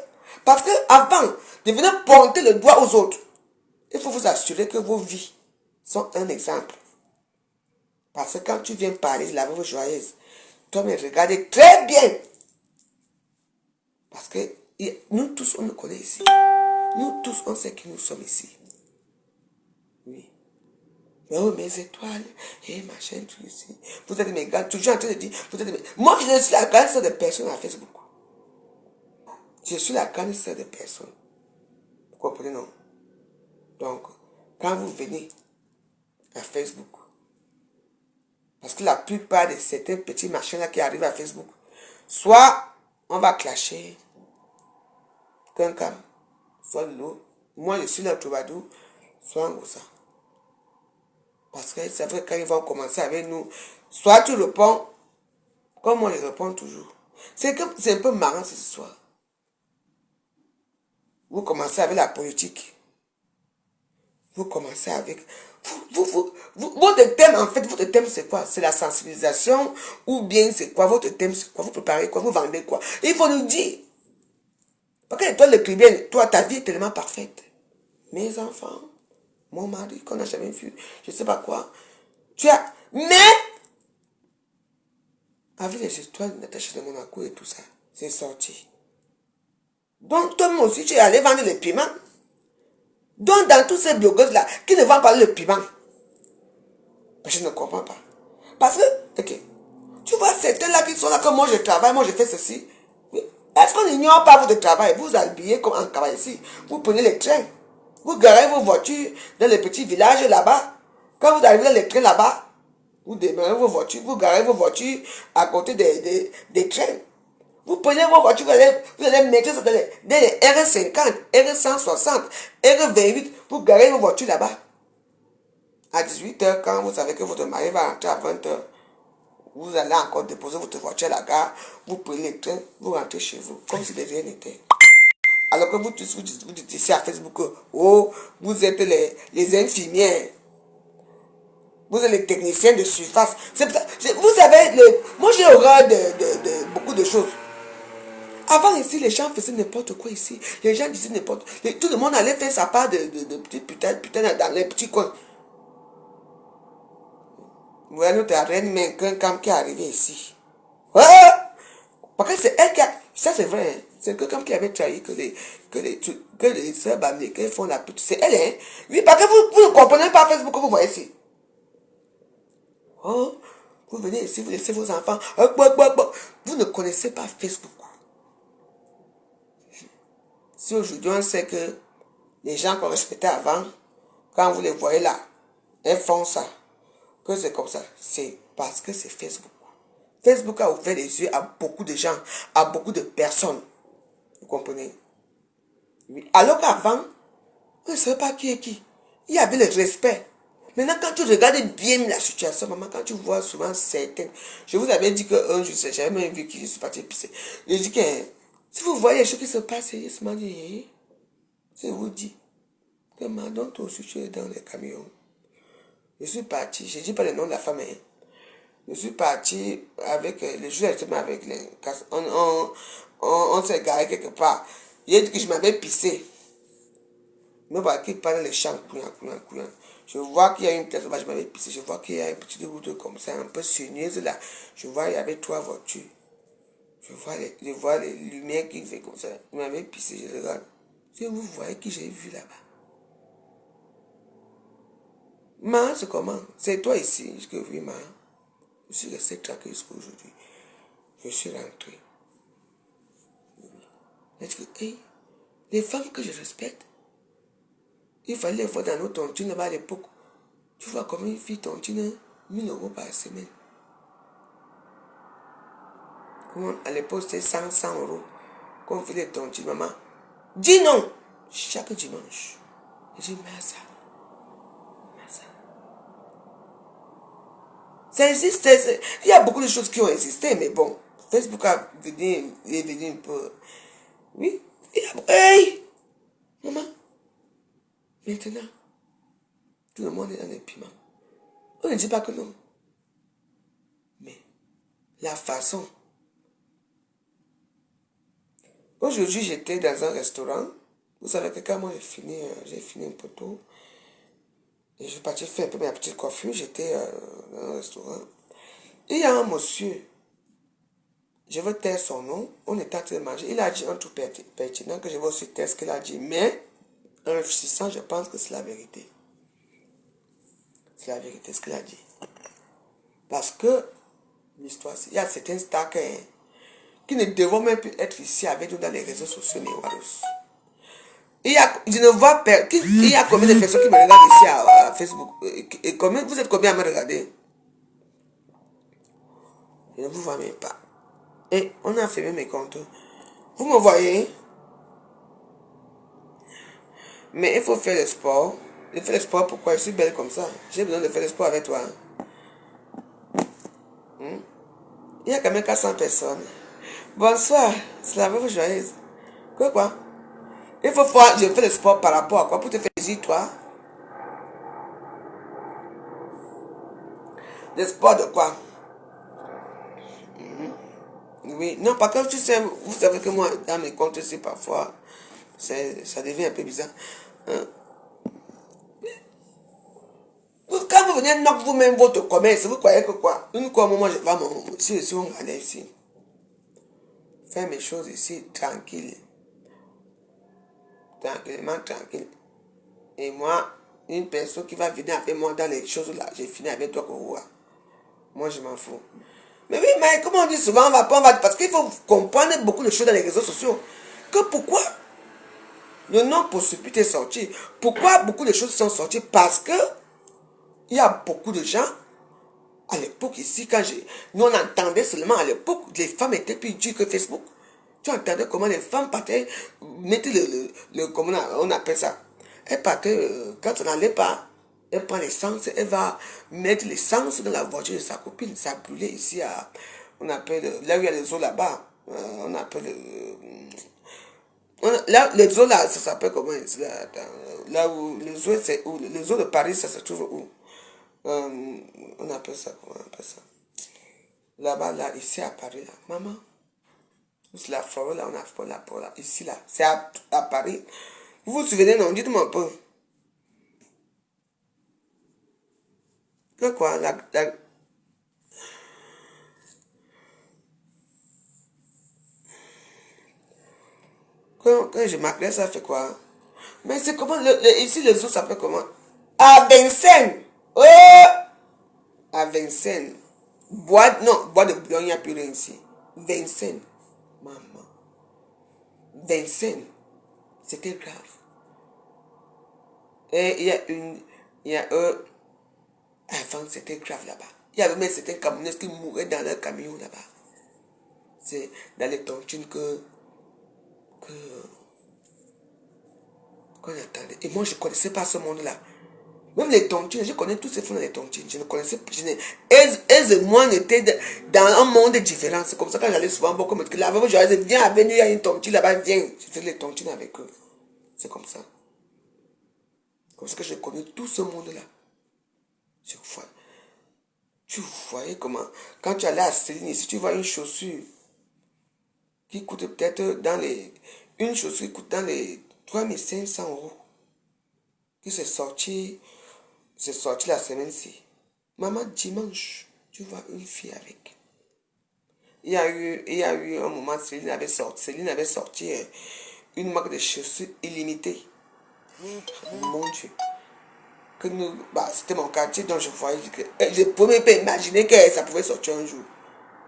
Parce que avant de venir pointer le doigt aux autres, il faut vous assurer que vos vies sont un exemple. Parce que quand tu viens parler de la veuve joyeuse, toi me regardes très bien. Parce que nous tous, on nous connaît ici. Nous tous, on sait que nous sommes ici. Oui. Mais oh, mes étoiles, et machin, tout ici. Vous êtes mes gars, toujours en train de dire, vous êtes mes... Moi, je suis la grande sœur de personnes à Facebook. Je suis la grande sœur de personnes. Vous comprenez, non? Donc, quand vous venez à Facebook, parce que la plupart de certains petits machins-là qui arrivent à Facebook, soit on va clasher quelqu'un, soit l'autre. Moi, je suis là au Troubadour, soit en ça. Parce que c'est vrai, quand ils vont commencer avec nous, soit tu réponds, comme on les répond toujours. C'est un peu marrant cette histoire. Vous commencez avec la politique. Vous commencez avec... votre thème, en fait, votre thème, c'est quoi? C'est la sensibilisation ou bien c'est quoi? Votre thème, c'est quoi? Vous préparez quoi? Vous vendez quoi? Il faut nous dire. Parce que toi, l'écrivain, toi, ta vie est tellement parfaite. Mes enfants, mon mari, qu'on n'a jamais vu, je ne sais pas quoi. Tu as... Mais, avec les histoires de Natacha de Monaco et tout ça, c'est sorti. Donc, toi aussi, tu es allé vendre les piments. Donc, dans tous ces blogueuses-là, qui ne vendent pas le piment, je ne comprends pas. Parce que, ok, tu vois, certains là qui sont là, comme moi je travaille, moi je fais ceci. Est-ce qu'on n'ignore pas votre travail? Vous habillez comme en travail ici. Vous prenez les trains. Vous garez vos voitures dans les petits villages là-bas. Quand vous arrivez dans les trains là-bas, vous démarrez vos voitures, vous garez vos voitures à côté des trains. Vous prenez vos voitures, vous allez mettre ça dans les R50, R160, R28, vous garez vos voitures là-bas. À 18h, quand vous savez que votre mari va rentrer à 20h, vous allez encore déposer votre voiture à la gare, vous prenez le train, vous rentrez chez vous, comme si de rien n'était. Alors que vous dites ici à Facebook, oh, vous êtes les infirmières, vous êtes les techniciens de surface. Vous savez, moi j'ai horreur de beaucoup de choses. Avant ici, les gens faisaient n'importe quoi ici. Les gens disaient n'importe quoi. Tout le monde allait faire sa part de petits putain dans les petits coins. Vous voyez notre reine Menken qui est arrivée ici. Ouais! Parce que c'est elle qui a... Ça c'est vrai. Hein? C'est quelqu'un qui avait trahi que les sœurs américaines font la pute. C'est elle, hein? Oui, parce que vous ne comprenez pas Facebook que vous voyez ici. Oh, vous venez ici, vous laissez vos enfants. Vous ne connaissez pas Facebook. Si aujourd'hui on sait que les gens qu'on respectait avant, quand vous les voyez là, elles font ça, que c'est comme ça, c'est parce que c'est Facebook. Facebook a ouvert les yeux à beaucoup de gens, à beaucoup de personnes. Vous comprenez? Oui. Alors qu'avant, on ne savait pas qui est qui. Il y avait le respect. Maintenant, quand tu regardes bien la situation, maman, quand tu vois souvent certaines... Je vous avais dit qu'un jour, je n'avais même vu qui je suis parti pisser. Je dis que si vous voyez les choses qui se passent, il se dit, je vous dis que madame, toi aussi, tu es dans les camions. Je suis parti, je ne dis pas le nom de la femme, hein. Je suis parti avec les jours avec les... On s'est garé quelque part. J'ai dit que je m'avais pissé. Mais voilà, qui parle dans les champs, couillant. Je vois qu'il y a une tête, je m'avais pissé. Je vois qu'il y a une petite route comme ça, un peu sinueuse là. Je vois, il y avait 3 voitures. Je vois les lumières qui font comme ça. Je m'avais pissé, je regarde. Si vous voyez qui j'ai vu là-bas. Ma, c'est comment? C'est toi ici. Je dis oui, ma. Je suis resté tranquille jusqu'à aujourd'hui. Je suis rentré. Je dis hey, les femmes que je respecte, il fallait les voir dans nos tontines là-bas à l'époque. Tu vois comment une fille tontine 1000 euros par semaine. Comment à l'époque c'était 100 euros. Qu'on fait les tontines, maman. Dis non! Chaque dimanche. Je dis, mais ça. Ça existe. Il y a beaucoup de choses qui ont existé, mais bon, Facebook est venu un peu. Oui. Hey! Maman. Maintenant, tout le monde est dans les piments. On ne dit pas que non. Mais la façon. Aujourd'hui, j'étais dans un restaurant. Vous savez que quand moi j'ai fini un peu tôt, Et je suis parti faire un peu ma petite coiffure. J'étais dans un restaurant. Il y a un monsieur, je veux taire son nom, on était en train de manger. Il a dit un truc pertinent que je vais aussi taire ce qu'il a dit. Mais, en réfléchissant, je pense que c'est la vérité. C'est la vérité ce qu'il a dit. Parce que, l'histoire, il y a certains stars qui ne devront même plus être ici avec nous dans les réseaux sociaux néo-waros. Je ne vois pas. Il y a combien de personnes qui me regardent ici à Facebook? Et combien, vous êtes combien à me regarder? Je ne vous vois même pas. Et on a fermé mes comptes. Vous me voyez? Mais il faut faire le sport. Je fais le sport pourquoi je suis belle comme ça. J'ai besoin de faire le sport avec toi. Il y a quand même 400 personnes. Bonsoir, c'est la veuve joyeuse. Quoi? Il faut voir, je fais le sport par rapport à quoi? Pour te faire plaisir, toi? Le sport de quoi? Oui, non, par contre, tu sais, vous savez que moi, dans mes comptes aussi, parfois, ça devient un peu bizarre. Hein? Quand vous venez knock vous-même votre commerce, vous croyez que quoi? Une fois, moi, je vais si on allait ici. Faire mes choses ici, tranquille. Tranquillement, tranquille. Et moi, une personne qui va venir avec moi dans les choses là, j'ai fini avec toi qu'on voit. Moi, je m'en fous. Mais oui, mais comme on dit souvent, on va parce qu'il faut comprendre beaucoup de choses dans les réseaux sociaux. Que pourquoi le nom pour est sorti? Pourquoi beaucoup de choses sont sorties? Parce que il y a beaucoup de gens, à l'époque ici, nous on entendait seulement à l'époque, les femmes étaient plus dures que Facebook. Tu entendais comment les femmes partaient, mettaient comment on appelle ça? Elles partaient, quand on n'allait pas, elle prend l'essence, elle va mettre l'essence dans la voiture de sa copine. Ça brûlait ici on appelle, là où il y a les eaux là-bas, on appelle, là, les eaux là, ça s'appelle comment? Là où les eaux, c'est où? Les eaux de Paris, ça se trouve où? On appelle ça, comment on appelle ça? Là-bas, là, ici à Paris, là. Maman, c'est la forêt, là, on a fait la forêt, là. Ici, là, c'est à Paris. Vous vous souvenez, non? Dites-moi un peu. Que quoi? Quand je m'appelais, ça fait quoi? Mais c'est comment? Ici, les eaux s'appellent comment? À Vincennes! Oh! À Vincennes. Bois de Boulogne, il n'y a plus rien ici. Vincennes. Maman. Vincennes. C'était grave. Et il y a avant, c'était grave là-bas. Il y avait même certains camionneurs qui mouraient dans leur camion là-bas. C'est dans les tontines qu'on attendait. Et moi, je ne connaissais pas ce monde-là. Même les tontines, je connais tous ces fonds dans les tontines. Je ne connaissais pas. Elles et moi, on était dans un monde différent. C'est comme ça quand j'allais souvent beaucoup me dire, là, je viens à venir, il y a une tontine là-bas, viens. Je fais les tontines avec eux. C'est comme ça. Comme ça que je connais tout ce monde-là. Tu voyais comment, quand tu allais à Céline, si tu vois une chaussure qui coûte peut-être une chaussure qui coûte dans les 3500 €, qui c'est sorti la semaine-ci. Maman, dimanche, tu vois une fille avec. Il y a eu un moment, Céline avait sorti une marque de chaussures illimitée. Mon Dieu. C'était mon quartier dont je voyais. Je ne pouvais pas imaginer que ça pouvait sortir un jour.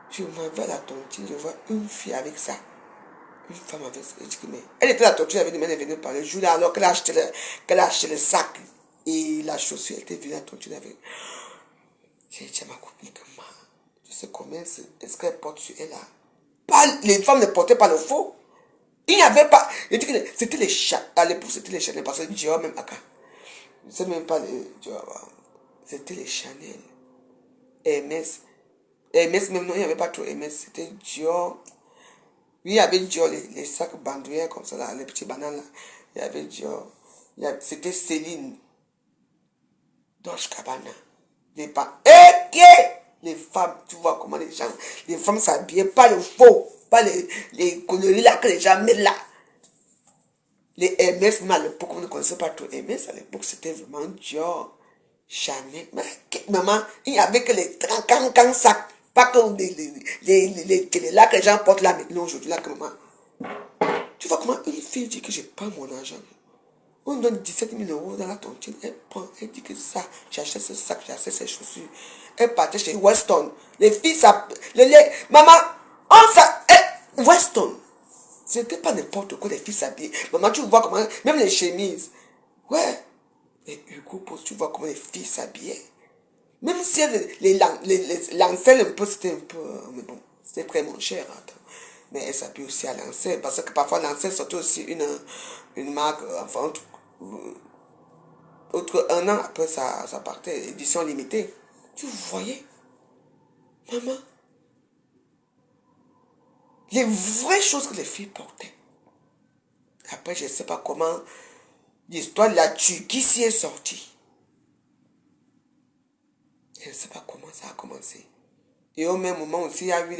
Je m'en vais à la tontine, je vois une fille avec ça. Une femme avec ça. Elle était à la tontine, elle est venue parler. Le jour là, alors qu'elle a acheté le sac et la chaussure, elle était venue à la tontine avec. J'ai dit à ma copine que tu sais combien est-ce qu'elle porte sur elle là? Les femmes ne portaient pas le faux. Il n'y avait pas. Je dis que c'était les chats. À l'époque, c'était les Chanel. Parce que Dior, même Aka. Je ne sais même pas les Dior. C'était les Chanel. Hermès. Hermès, même non, il n'y avait pas trop Hermès. C'était Dior. Oui, il y avait Dior, les sacs bandoulières comme ça, là, les petits bananes là. Il y avait Dior. C'était Céline. Dolce Gabbana. Les femmes, tu vois comment les femmes s'habillaient, pas le faux, pas les conneries là que les gens mettent là. Les Hermès, même à l'époque, on ne connaissait pas trop Hermès. À l'époque, c'était vraiment Dior. Chanel. Maman, il n'y avait que les 30 sacs. Pas comme les là que les gens portent là maintenant aujourd'hui. Là, que maman. Tu vois comment une fille dit que je prends mon argent. On donne 17 000 euros dans la tontine. Elle prend, elle dit que ça, j'achète ce sac, j'achète ces chaussures. Elle partait chez Weston. Les filles, ça. Maman, on ça. Weston. C'était pas n'importe quoi, les filles s'habillaient. Maman, tu vois comment. Même les chemises. Ouais. Et Hugo Boss, tu vois comment les filles s'habillaient. Même si les lancelles un peu, c'était un peu. Mais bon, c'était vraiment cher. Attends. Mais elle s'habille aussi à lancelle. Parce que parfois, lancelle, surtout aussi une marque. Enfin, autre, un an après, ça partait. Édition limitée. Tu voyais, maman, les vraies choses que les filles portaient. Après, je ne sais pas comment l'histoire de la Turquie s'y est sortie. Je ne sais pas comment ça a commencé. Et au même moment aussi, il y a eu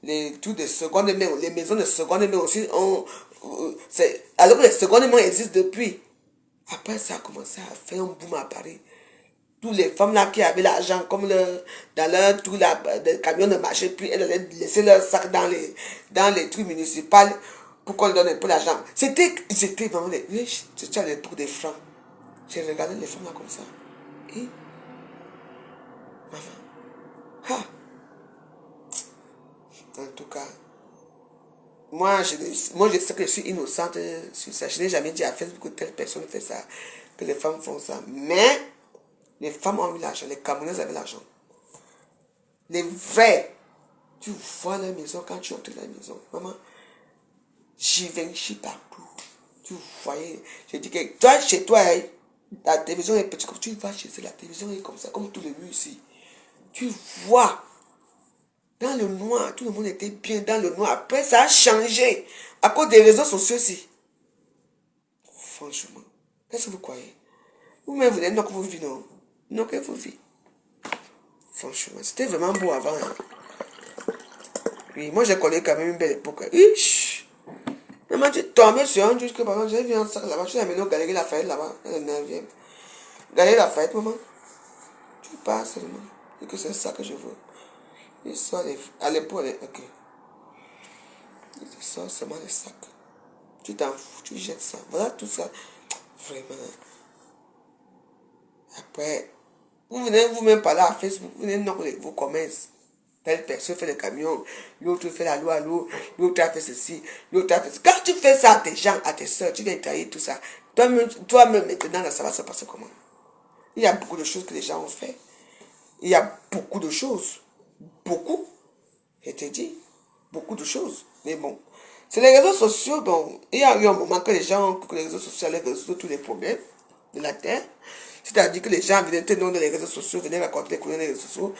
les trucs de seconde main, les maisons de seconde main aussi. Alors que les secondes mains existent depuis. Après, ça a commencé à faire un boom à Paris. Toutes les femmes là qui avaient l'argent, comme dans leur truc là, le camion ne marchait plus, elles allaient laisser leur sac dans les trucs municipaux pour qu'on leur donne un peu l'argent. C'était vraiment des riches. C'était à l'époque des francs. J'ai regardé les femmes là comme ça. Et, maman, ah, en tout cas, moi je sais que je suis innocente sur ça. Je n'ai jamais dit à Facebook que telle personne fait ça, que les femmes font ça. Mais les femmes ont eu l'argent, les Camerounaises avaient l'argent. Les vrais, tu vois la maison quand tu entres dans la maison. Maman, j'y vais partout. Tu voyais, je dis que toi, chez toi, la télévision est petite. Comme tu vas chez la télévision est comme ça, comme tous les murs ici. Tu vois, dans le noir, tout le monde était bien dans le noir. Après, ça a changé à cause des réseaux sociaux aussi. Franchement, qu'est-ce que vous croyez? Vous-même, vous n'êtes pas que vous vivez, non? Non, que vous vivez. Franchement, c'était vraiment beau avant. Hein. Oui, moi, j'ai connu quand même une belle époque. Ish! Maman, tu tombais sur un jour que, par exemple, j'ai vu un sac là-bas. Tu l'as mené au Galerie Lafayette là-bas, le 9e. Galerie Lafayette, maman. Tu passes seulement. Et que c'est ça que je veux. Il sort à l'épaule, ok. Il sort seulement les sacs. Tu t'en fous, tu jettes ça. Voilà tout ça. Vraiment. Après, vous venez vous-même parler à Facebook, vous venez dans vos commerces. Telle personne fait le camion, l'autre fait la loi à l'eau, l'autre a fait ceci, l'autre a fait ceci. Quand tu fais ça à tes gens, à tes soeurs, tu viens trahir tout ça. Toi-même maintenant, là, ça va se passer comment? Il y a beaucoup de choses que les gens ont fait. Il y a beaucoup de choses. Beaucoup. Je te dis, beaucoup de choses. Mais bon, c'est les réseaux sociaux. Bon, il y a eu un moment que les gens, que les réseaux sociaux allaient résoudre tous les problèmes de la Terre. C'est-à-dire que les gens venaient dans les réseaux sociaux, venaient raconter les couilles des réseaux sociaux.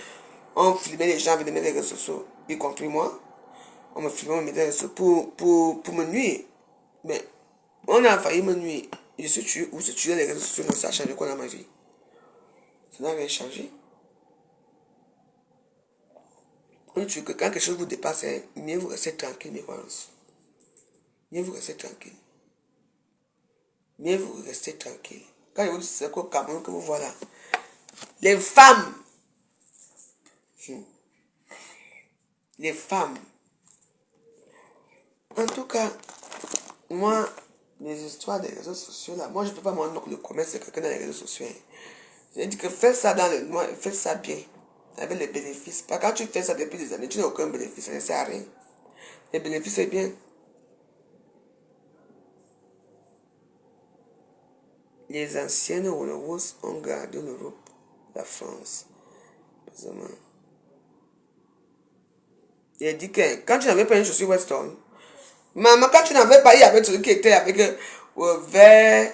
On filmait les gens, venaient mettre les réseaux sociaux, y compris moi. On me filmait, on me mettait les réseaux pour me nuire. Mais on a failli me nuire. Je suis tué ou se tuer les réseaux sociaux, mais ça a changé quoi dans ma vie? Ça n'a rien changé. On dit que quand quelque chose vous dépasse, mieux vous restez tranquille, mes parents. Mieux vous restez tranquille. Mieux vous restez tranquille. Quand je vous dis c'est qu'au Cameroun que vous voilà. Les femmes. Les femmes. En tout cas, moi, les histoires des réseaux sociaux là, moi je ne peux pas m'en le commerce de quelqu'un dans les réseaux sociaux. J'ai dit que faites ça dans le noir, faites ça bien. Avec les bénéfices. Parce que quand tu fais ça depuis des années, tu n'as aucun bénéfice, ça ne sert à rien. Les bénéfices, c'est bien. Les anciennes Roses ont gardé l'Europe, la France. Il a dit que quand tu n'avais pas une chaussure Weston, maman, quand tu n'avais pas, il y avait celui qui était avec vert,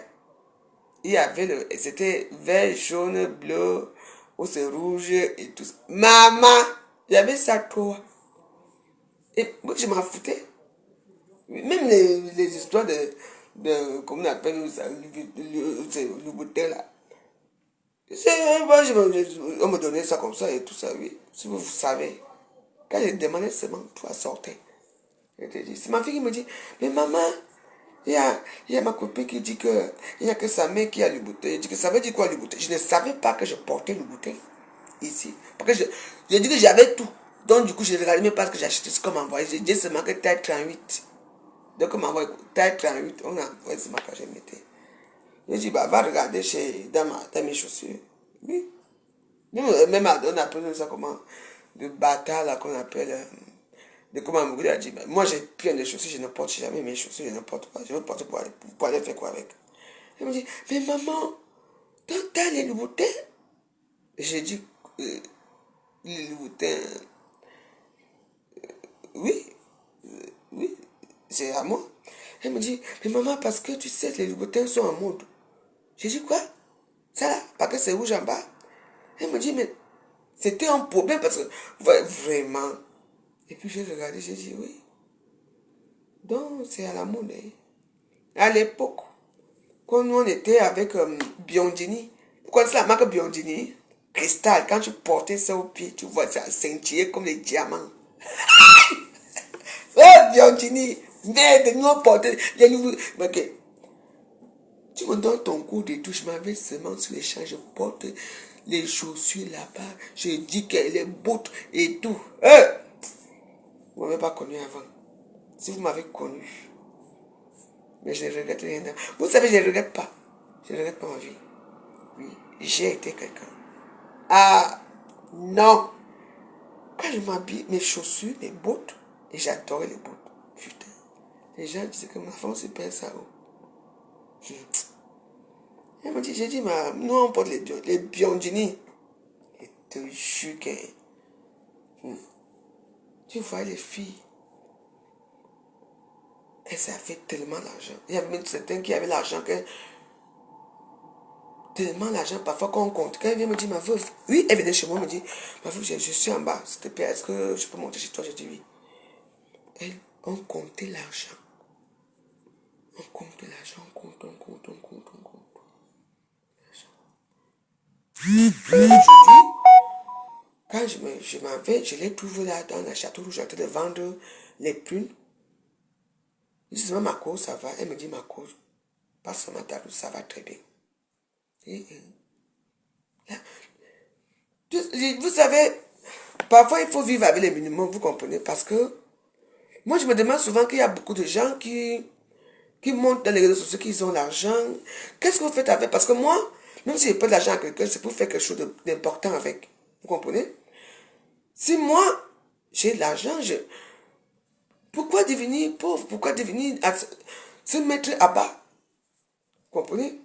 il y avait c'était vert, jaune, bleu, ou c'est rouge et tout ça. Maman, j'avais ça toi. Et moi, je m'en foutais. Même les histoires comment on appelle ça, le bouteille là. On me donnait ça comme ça et tout ça, oui. Si vous savez. Quand je demandais seulement, toi sortais. Je te dis, c'est ma fille qui me dit, mais maman, Il y a ma copine qui dit que il n'y a que sa mère qui a le bouteille. Je dis que ça veut dire quoi le bouteille? Je ne savais pas que je portais le bouteille ici. Parce que je dis que j'avais tout. Donc du coup, je ne regardais même pas ce que j'ai acheté, ce qu'on m'a envoyé. J'ai dit seulement que taille 38. Donc on m'a envoyé taille 38. On a envoyé seulement quand je mettais. Je dis, bah va regarder dans mes chaussures. Oui. Nous, même on appelle ça comment? Le bâtard là qu'on appelle. De comment me a dit, moi j'ai plein de chaussures, je ne porte jamais mes chaussures, je ne porte pas. Je veux porter pour aller faire quoi avec? Elle me dit, mais maman, t'as les Louboutins? J'ai dit, les Louboutins, oui, oui, c'est à moi. Elle me dit, mais maman, parce que tu sais, les Louboutins sont en mode. J'ai dit, quoi? Ça là, parce que c'est rouge en bas. Elle me dit, mais c'était un problème parce que, vraiment. Et puis j'ai regardé, j'ai dit, oui. Donc, c'est à la mode. Hein. À l'époque, quand nous on était avec Biondini, pourquoi c'est la marque Biondini? Cristal, quand tu portais ça au pied, tu vois ça scintiller comme les diamants. Oh Biondini, merde, nous on portait les nouveaux. Ok, tu me donnes ton coup de touche, je m'avais seulement sur les champs, je porte les chaussures là-bas, je dis qu'elle est bottes et tout. Vous ne m'avez pas connu avant. Si vous m'avez connu, mais je ne regrette rien. Vous savez, je ne regrette pas. Je ne regrette pas ma vie. Oui, j'ai été quelqu'un. Ah, non. Quand je m'habille, mes chaussures, mes bottes, et j'adorais les bottes. Putain. Les gens disaient que ma femme se perd ça. Elle m'a dit, j'ai dit, nous on porte les Biondini. Et te jure que tu vois les filles, elles avaient tellement l'argent. Il y avait même certains qui avaient l'argent que tellement l'argent, parfois quand on compte, quand elle vient me dire ma veuve, oui, elle venait chez moi, elle me dit, ma veuve, je suis en bas, s'il te plaît, est-ce que je peux monter chez toi? Je dis oui. Elle, on comptait l'argent. On compte l'argent, on compte. Aujourd'hui, quand je m'en vais, je les trouve là dans le château où j'étais de vendre les prunes. Je dis, ma cause, ça va. Elle me dit, ma cause, pas seulement ta ça va très bien. Là, vous savez, parfois il faut vivre avec les minimums, vous comprenez, parce que moi je me demande souvent qu'il y a beaucoup de gens qui montent dans les réseaux sociaux, qui ont l'argent. Qu'est-ce que vous faites avec? Parce que moi, même si je n'ai pas d'argent à quelqu'un, c'est pour faire quelque chose d'important avec. Vous comprenez? Si moi, j'ai de l'argent, pourquoi devenir pauvre? Pourquoi devenir se mettre à bas? Vous comprenez?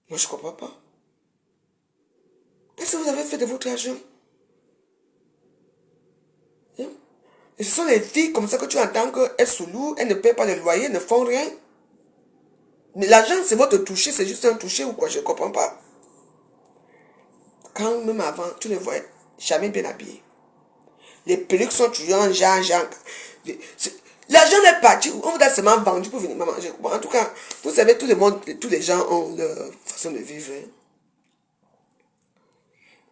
Moi, je ne comprends pas. Qu'est-ce que vous avez fait de votre argent? Hein? Et ce sont les filles comme ça que tu entends qu'elles sont lourdes, elles ne paient pas le loyer, elles ne font rien. Mais l'argent, c'est votre toucher, c'est juste un toucher ou quoi, je ne comprends pas. Quand même avant, tu les voyais jamais bien habillés. Les perruques sont toujours en genre. L'argent est parti, on vous a seulement vendu pour venir manger. Bon, en tout cas, vous savez, tout le monde, tous les gens ont leur façon de vivre. Hein.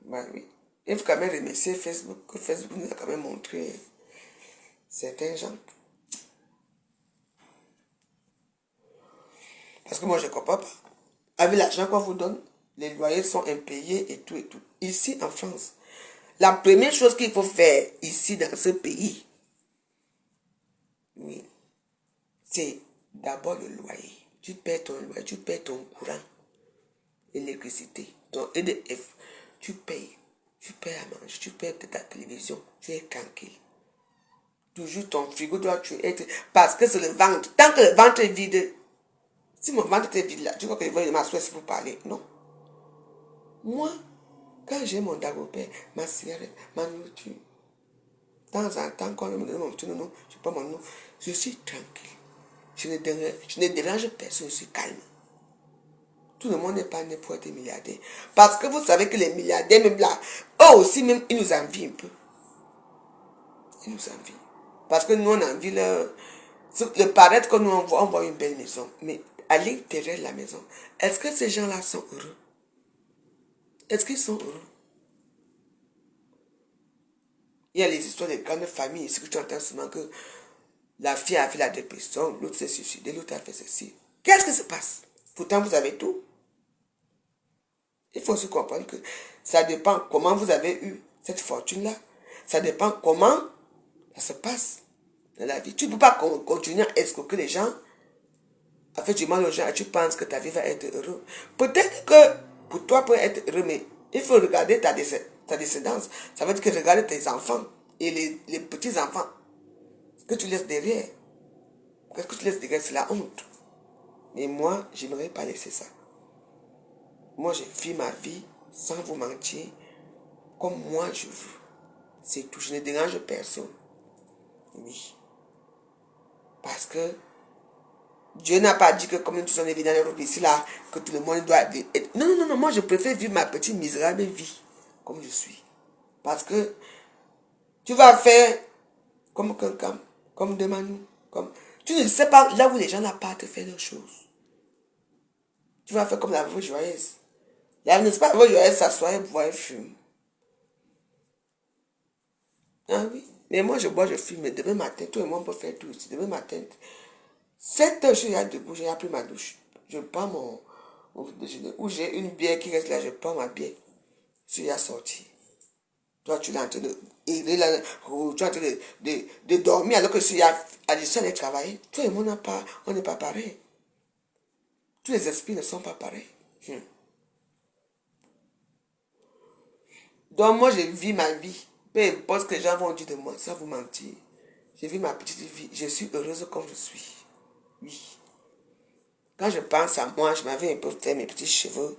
Ben, oui. Il faut quand même remercier Facebook, que Facebook nous a quand même montré certains gens. Parce que moi, je ne comprends pas. Avec l'argent qu'on vous donne, les loyers sont impayés et tout et tout. Ici, en France, la première chose qu'il faut faire ici, dans ce pays, oui, c'est d'abord le loyer. Tu paies ton loyer, tu paies ton courant, l'électricité, ton EDF. Tu payes à manger, tu payes ta télévision, tu es tranquille. Toujours ton frigo doit être... Parce que c'est le ventre. Tant que le ventre est vide, si mon ventre est vide là, tu crois que je vais m'asseoir pour parler? Non. Moi, quand j'ai mon dagobert, ma cigarette, ma nourriture, de temps en temps, quand on me donne mon petit nom, je prends mon nom, je suis tranquille. Je ne dérange personne, je suis calme. Tout le monde n'est pas né pour être milliardaire. Parce que vous savez que les milliardaires, même là, eux aussi, même, ils nous envient un peu. Ils nous envient. Parce que nous, on envie le paraître que nous, on voit une belle maison. Mais à l'intérieur de la maison, est-ce que ces gens-là sont heureux? Est-ce qu'ils sont heureux? Il y a les histoires des grandes familles ici que tu entends souvent que La fille a fait la dépression, l'autre s'est suicidé, l'autre a fait ceci. Qu'est-ce qui se passe? Pourtant, vous avez tout. Il faut aussi comprendre que ça dépend comment vous avez eu cette fortune-là. Ça dépend comment ça se passe dans la vie. Tu ne peux pas continuer à escroquer les gens, à faire du mal aux gens et tu penses que ta vie va être heureuse. Peut-être que pour toi, pour être heureux, mais il faut regarder ta descendance. Ça veut dire que regarder tes enfants et les petits-enfants que tu laisses derrière. Qu'est-ce que tu laisses derrière? C'est la honte. Mais moi, je n'aurais pas laissé ça. Moi, je vis ma vie sans vous mentir, comme moi je veux. C'est tout. Je ne dérange personne. Oui. Parce que Dieu n'a pas dit que comme nous sommes évidents dans ici là, que tout le monde doit être. Non, non, non, non. Moi, je préfère vivre ma petite misérable vie comme je suis. Parce que tu vas faire comme quelqu'un, comme de Manu, comme. Tu ne sais pas là où les gens n'ont pas à te faire leurs choses. Tu vas faire comme la veuve joyeuse. La n'est pas la veuve joyeuse s'assoit et boire et fume. Ah oui. Mais moi, je bois, je fume. Mais demain matin, tout le monde peut faire tout ici. Demain matin, 7 heures, je suis là debout, j'ai pris ma douche. Je prends mon déjeuner. Ou j'ai une bière qui reste là, je prends ma bière. Je suis là sorti. Toi, tu es en train de. Tu es en train de dormir alors que je suis à du seul et travailler. Tout le monde n'a pas. On n'est pas pareil. Tous les esprits ne sont pas pareils. Donc, moi, je vis ma vie. Peu importe ce que les gens vont dire de moi, ça vous mentir. Je vis ma petite vie. Je suis heureuse comme je suis. Oui. Quand je pense à moi, je m'avais un peu fait mes petits cheveux.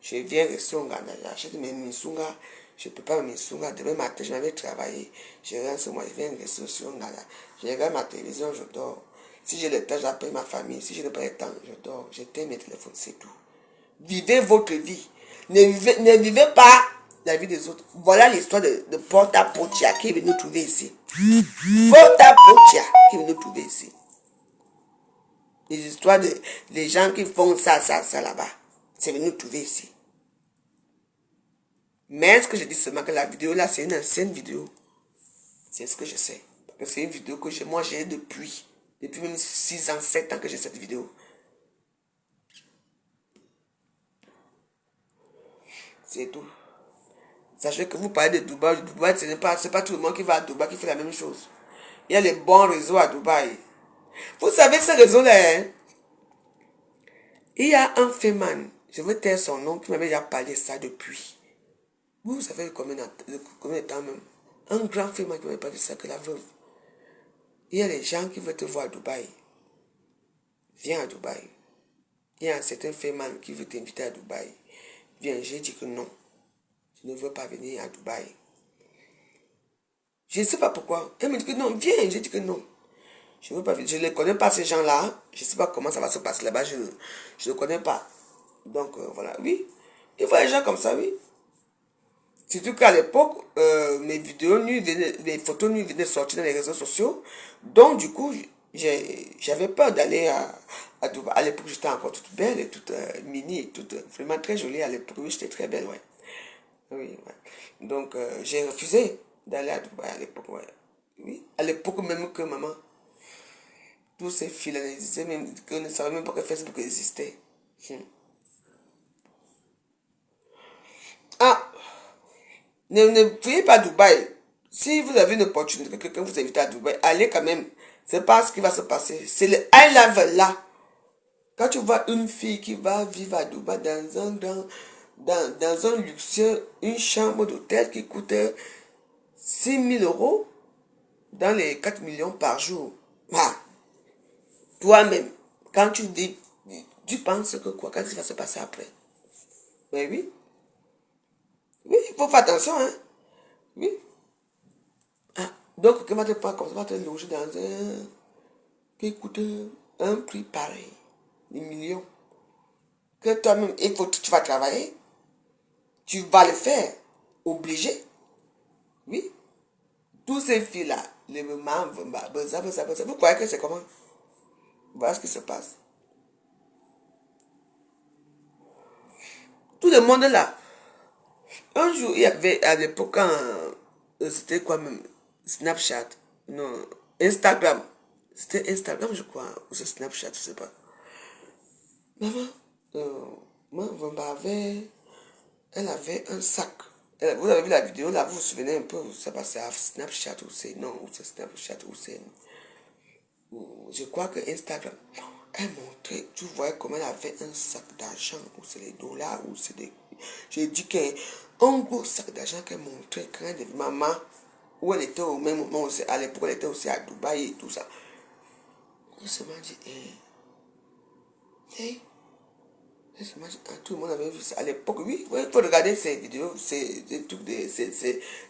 Je viens rester au Ghana, j'achète mes misunga. Je prépare mes misunga. Demain matin, je m'avais travaillé. Je rentre moi, je viens rester sur Ghana. Je regarde ma télévision, je dors. Si j'ai le temps, j'appelle ma famille. Si je n'ai pas le temps, je dors. J'éteins mes téléphones, c'est tout. Vivez votre vie. Ne vivez pas la vie des autres. Voilà l'histoire de Porta Potia qui est venu nous trouver ici. Porta Potia qui est venu nous trouver ici. Les histoires des gens qui font ça là-bas. C'est venu nous trouver ici. Mais ce que je dis seulement que la vidéo là, c'est une ancienne vidéo. C'est ce que je sais. Parce que c'est une vidéo que moi j'ai depuis même 6 ans, 7 ans que j'ai cette vidéo. C'est tout. Sachez que vous parlez de Dubaï. Dubaï, ce n'est pas tout le monde qui va à Dubaï qui fait la même chose. Il y a les bons réseaux à Dubaï. Vous savez ce réseau-là, hein? Il y a un féman, je veux taire son nom, qui m'avait déjà parlé de ça depuis. Vous savez combien de temps même? Un grand féman qui m'avait parlé de ça, que la veuve. Il y a les gens qui veulent te voir à Dubaï. Viens à Dubaï. Il y a un certain féman qui veut t'inviter à Dubaï. Viens, j'ai dit que non. Je ne veux pas venir à Dubaï. Je ne sais pas pourquoi. Elle me dit que non, viens. J'ai dit que non. Je ne veux pas venir. Je ne connais pas ces gens-là. Je ne sais pas comment ça va se passer là-bas. Je ne connais pas. Donc, voilà. Oui. Il y a des gens comme ça, oui. Surtout qu'à l'époque, mes vidéos nues, mes photos nues venaient sortir dans les réseaux sociaux. Donc, du coup, j'avais peur d'aller à Dubaï. À l'époque, j'étais encore toute belle et toute mini et toute vraiment très jolie. À l'époque, oui, j'étais très belle, ouais. Oui, ouais. Donc, j'ai refusé d'aller à Dubaï à l'époque, ouais. Oui, à l'époque même que maman, tous ces filles-là disaient même qu'on ne savait même pas que Facebook existait. Ah, ne fuyez pas à Dubaï. Si vous avez une opportunité, que quelqu'un vous invite à Dubaï, allez quand même. C'est pas ce qui va se passer. C'est le high level là. Quand tu vois une fille qui va vivre à Dubaï dans un luxueux, une chambre d'hôtel qui coûte 6 000 € dans les 4 millions par jour. Ah, toi-même, quand tu dis, tu penses que quoi, qu'est-ce qui va se passer après? Mais oui, oui, il faut faire attention, hein. Oui. Ah, donc, quelqu'un va te prendre comme ça, va te loger dans un qui coûte un prix pareil, des millions. Que toi-même, il faut que tu vas travailler, tu vas le faire, obligé. Oui. Tous ces filles-là, les mamans, vous croyez que c'est comment? Voilà ce qui se passe. Tout le monde là. Un jour, il y avait à l'époque, quand c'était quoi même? Snapchat, non, Instagram. C'était Instagram, je crois, ou c'est Snapchat, je sais pas. Maman, moi, elle avait un sac. Vous avez vu la vidéo, là, vous vous souvenez un peu, ça passait à Snapchat ou c'est non, ou c'est Snapchat ou c'est... Je crois que Instagram, elle montrait, tu voyais comment elle avait un sac d'argent, ou c'est les dollars, ou c'est des... J'ai dit qu'un gros sac d'argent qu'elle montrait quand elle devait maman, où elle était au même moment, aussi, à l'époque, elle était aussi à Dubaï et tout ça. On se m'a dit, tout le monde avait vu ça à l'époque. Oui, il faut regarder ces vidéos, c'est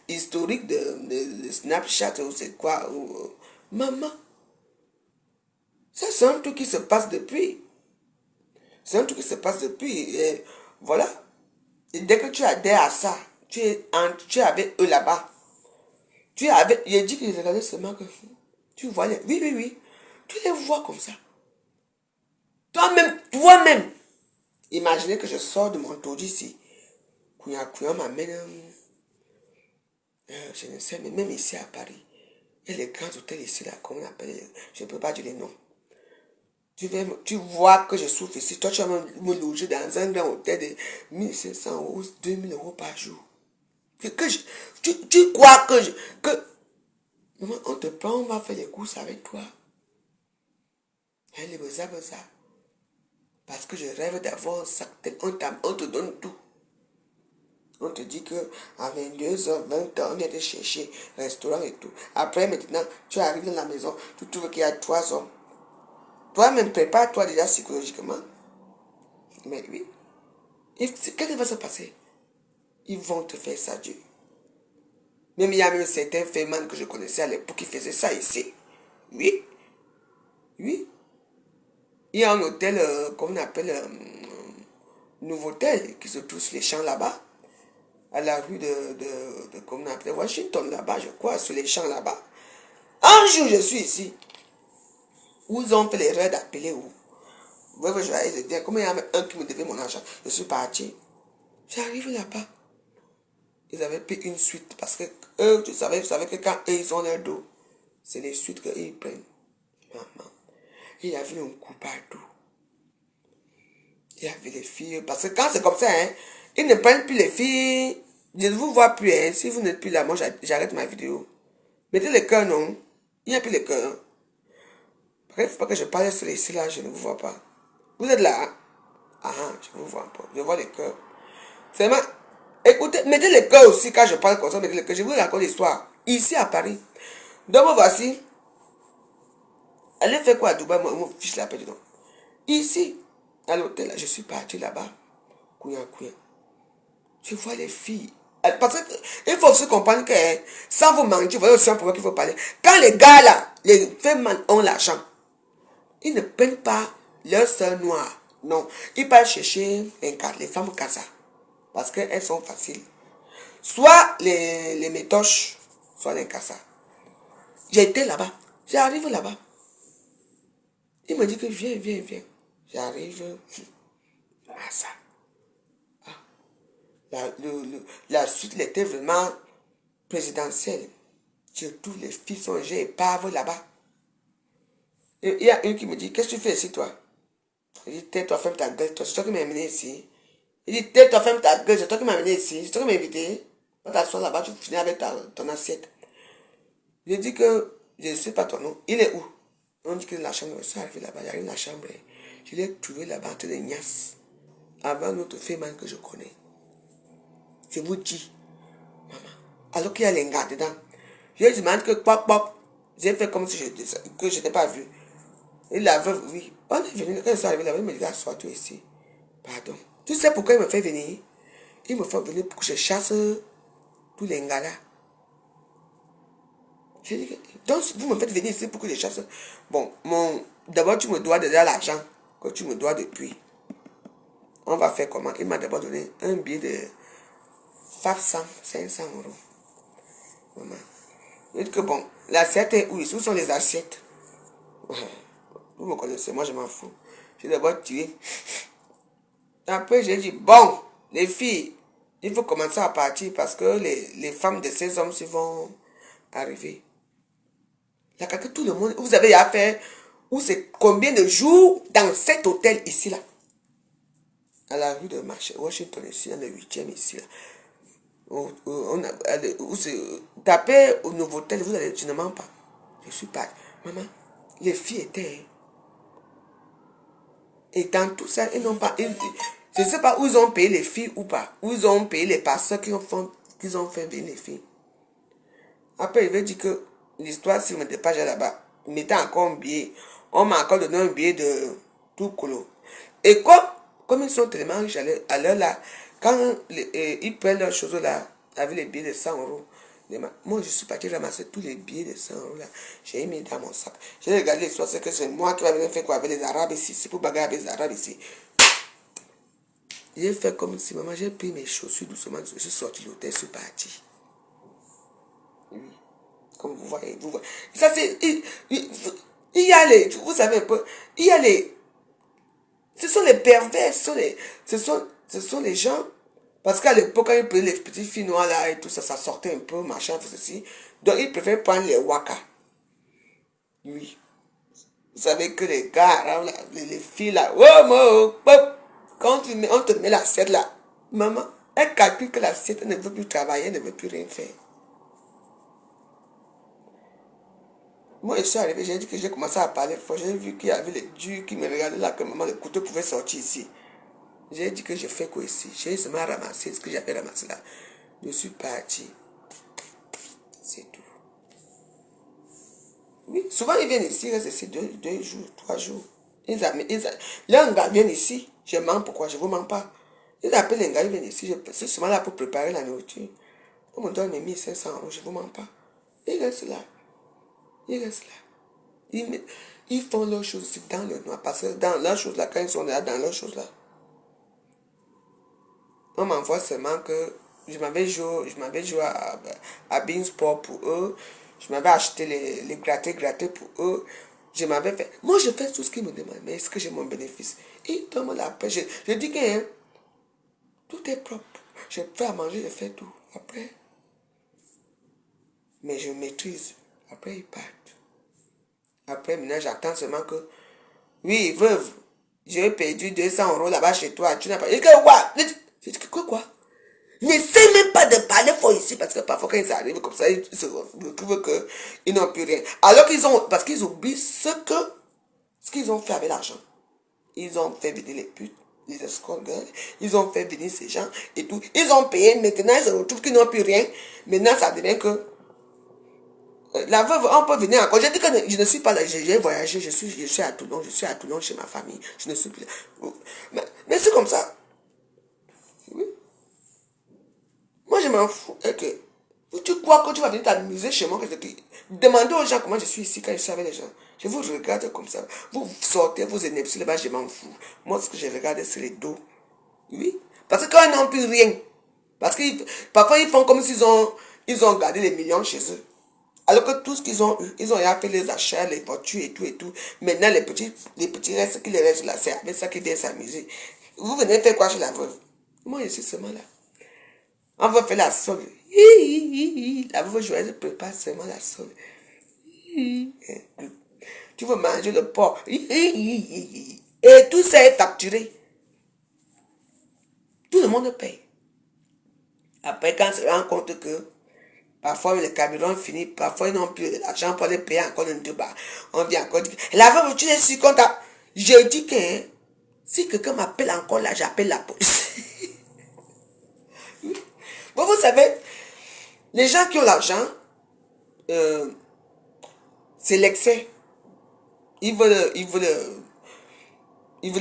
historique de Snapchat ou c'est quoi. Maman, ça c'est un truc qui se passe depuis. C'est un truc qui se passe depuis. Et voilà. Et dès que tu adhères à ça, tu es avec eux là-bas. J'ai dit que j'ai regardé seulement que tu vois les... Oui, oui, oui. Tu les vois comme ça. Toi-même. Imaginez que je sors de mon taudis ici. Kouya m'amène, je ne sais, mais même ici à Paris, il y a les grands hôtels ici, là, comment on appelle, je ne peux pas dire les noms. Tu vois que je souffre ici. Toi, tu vas me loger dans un grand hôtel de 1 500 € 2 000 € par jour. Tu crois que... Maman, on te prend, on va faire les courses avec toi. Elle est bizarre. Parce que je rêve d'avoir un sac. On te donne tout. On te dit que à 22h, 20h, on vient te chercher, restaurant et tout. Après, maintenant, tu arrives dans la maison, tu trouves qu'il y a 3 hommes. Toi-même, prépare-toi déjà psychologiquement. Mais oui. Qu'est-ce qui va se passer? Ils vont te faire ça, Dieu. Même il y a même certains fémins que je connaissais à l'époque qui faisaient ça ici. Oui. Oui. Il y a un hôtel, qu'on appelle Nouveau-Hôtel, qui se trouve sur les champs là-bas. À la rue comment on appelle, Washington là-bas, je crois, sur les champs là-bas. Un jour, je suis ici. Où ils ont fait l'erreur d'appeler où? Vous voyez, je vais dire, comment il y a un qui me devait mon argent? Je suis parti. J'arrive là-bas. Ils avaient pris une suite parce que eux, tu savais que quand eux, ils ont leur dos, c'est les suites qu'ils prennent. Maman. Il y avait un coup partout. Il y avait les filles. Parce que quand c'est comme ça, hein, ils ne prennent plus les filles. Je ne vous vois plus. Hein. Si vous n'êtes plus là, moi j'arrête ma vidéo. Mettez le cœur, non? Il n'y a plus le cœur. Il ne faut pas que je parle sur les là, je ne vous vois pas. Vous êtes là? Hein? Ah, je ne vous vois pas. Je vois les cœurs. Seulement, écoutez, mettez le cœur aussi quand je parle comme ça, mettez le cœur. Je vous raconte l'histoire. Ici à Paris. Donc, me voici. Allez faire quoi à Dubaï, mon fils là, non. Ici, à l'hôtel, je suis parti là-bas. Kouya. Je vois les filles. Parce qu'il faut aussi comprendre que sans vous mentir, vous voyez aussi un problème qu'il faut parler. Quand les gars là, les femmes ont l'argent, ils ne prennent pas leur soeur noire. Non. Ils partent chercher les femmes casa. Parce qu'elles sont faciles. Soit les métoches, soit les casa. J'ai été là-bas. J'arrive là-bas. Il me dit que viens. J'arrive. Ah, ça. La suite était vraiment présidentielle. Surtout les filles sont j'ai épaves là-bas. Et il y a une qui me dit, qu'est-ce que tu fais ici, toi? Il dit, tais-toi, ferme ta gueule, c'est toi qui m'as amené ici. Il dit, tais-toi, ferme ta gueule, c'est toi qui m'as amené ici, c'est toi qui m'as invité. Quand tu t'assois là-bas, tu finis avec ton assiette. Je dis que je ne sais pas ton nom. Il est où? On dit que la chambre, je suis arrivé là-bas, j'arrive dans la chambre. Je l'ai trouvé là-bas en train de niasse. Avant une autre femme que je connais. Je vous dis, maman. Alors qu'il y a les gars dedans. Je lui demande que pop. J'ai fait comme si je n'étais pas vu. Et la veuve, oui. On est venu, quand je suis arrivé là-bas, il me dit, assois-toi ici. Pardon. Tu sais pourquoi il me fait venir? Il me fait venir pour que je chasse tous les gars là. Je dis, donc vous me faites venir ici pour que je chasse. Bon, d'abord tu me dois déjà l'argent que tu me dois depuis. On va faire comment? Il m'a d'abord donné un billet de 500 €. Maman. Je dis que bon, l'assiette est où? Où sont les assiettes? Vous me connaissez, moi je m'en fous. J'ai d'abord tiré. Après j'ai dit, bon, les filles, il faut commencer à partir parce que les femmes de ces hommes vont arriver. Il a calculé tout le monde. Vous avez affaire, où c'est combien de jours dans cet hôtel ici, là. À la rue de Washington, ici, dans le 8e, ici, là. Où c'est tapé au nouveau hôtel, vous allez, je ne mens pas. Je suis pas. Maman, les filles étaient. Et dans tout ça, ils n'ont pas. Je ne sais pas où ils ont payé les filles ou pas. Où ils ont payé les pasteurs qui ont fait venir les filles. Après, il veut dire que l'histoire, si on ne mettait pas là-bas, il mettait encore un billet. On m'a encore donné un billet de tout colo. Et comme ils sont tellement riches à l'heure là, quand ils prennent leurs choses là, avec les billets de 100 euros, moi je suis parti ramasser tous les billets de 100 euros là. J'ai mis dans mon sac. J'ai regardé l'histoire, c'est que c'est moi qui vais faire quoi avec les Arabes ici. C'est pour bagarrer avec les Arabes ici. J'ai fait comme si maman, j'ai pris mes chaussures doucement, je suis sorti de l'hôtel, je suis parti. Oui. Comme vous voyez. Ça c'est. Il y a les. Vous savez un peu. Il y a les. Ce sont les pervers. Ce sont les gens. Parce qu'à l'époque, quand ils prenaient les petits filles noires là et tout ça, ça sortait un peu, machin, ceci. Donc ils préfèrent prendre les waka. Oui. Vous savez que les gars, là, les filles là, oh, mo, pop, quand on te met l'assiette là, maman, elle calcule que l'assiette ne veut plus travailler, elle ne veut plus rien faire. Moi, je suis arrivé, j'ai dit que j'ai commencé à parler fort. J'ai vu qu'il y avait les dieux qui me regardaient là, que maman, le couteau pouvait sortir ici. J'ai dit que je fais quoi ici? J'ai seulement ramassé ce que j'avais ramassé là. Je suis parti. C'est tout. Oui, souvent ils viennent ici, ils restent ici 2 jours, 3 jours. Là, un gars vient ici, je mens pourquoi? Je ne vous mens pas. Ils appellent un gars, ils viennent ici, c'est seulement là pour préparer la nourriture. On me donne 1500 euros, je ne vous mens pas. Ils restent là. Ils restent là. Ils font leurs choses aussi dans le noir. Parce que dans leurs choses là, quand ils sont là, dans leurs choses là, on m'envoie seulement que je m'avais joué à Beansport pour eux. Je m'avais acheté les grattés pour eux. Je m'avais fait. Moi, je fais tout ce qu'ils me demandent. Mais est-ce que j'ai mon bénéfice? Ils tombent la paix. Je dis que hein, tout est propre. Je fais à manger, je fais tout. Après, mais je maîtrise. Après, ils partent. Après, maintenant, j'attends seulement que. Oui, veuve, j'ai perdu 200 euros là-bas chez toi. Tu n'as pas. Je dis que quoi? Je dis que quoi? N'essaie même pas de parler fort ici parce que parfois quand ils arrivent comme ça, ils se retrouvent qu'ils n'ont plus rien. Alors qu'ils ont. Parce qu'ils oublient ce qu'ils ont fait avec l'argent. Ils ont fait venir les putes, les escort girls, ils ont fait venir ces gens et tout. Ils ont payé, maintenant ils se retrouvent qu'ils n'ont plus rien. Maintenant ça devient que la veuve, on peut venir encore. J'ai dit que je ne suis pas là, j'ai voyagé, je suis à Toulon, chez ma famille. Je ne suis plus là. Mais c'est comme ça. Oui. Moi je m'en fous. Okay. Tu crois que tu vas venir t'amuser chez moi? Demandez aux gens comment je suis ici quand je suis avec les gens. Je vous regarde comme ça. Vous sortez, vous énervez là-bas, je m'en fous. Moi, ce que je regarde, c'est les dos. Oui. Parce que quand ils n'ont plus rien, parce que parfois ils font comme s'ils ont gardé les millions chez eux. Alors que tout ce qu'ils ont eu, ils ont fait les achats, les voitures et tout et tout. Maintenant, les petits restes qui les restent là, c'est avec ça qu'ils viennent s'amuser. Vous venez faire quoi chez la veuve? Moi, je suis seulement là. On va faire la solde. La veuve joyeuse prépare seulement la solde. Tu veux manger le porc. Et tout ça est facturé. Tout le monde paye. Après, quand on se rend compte que parfois le carburant finit, parfois ils n'ont plus l'argent pour les payer encore un 2 bars. On vient encore dire, la veuve, tu es si content. Je dis que si quelqu'un m'appelle encore là, j'appelle la police. Vous savez, les gens qui ont l'argent, c'est l'excès. Ils veulent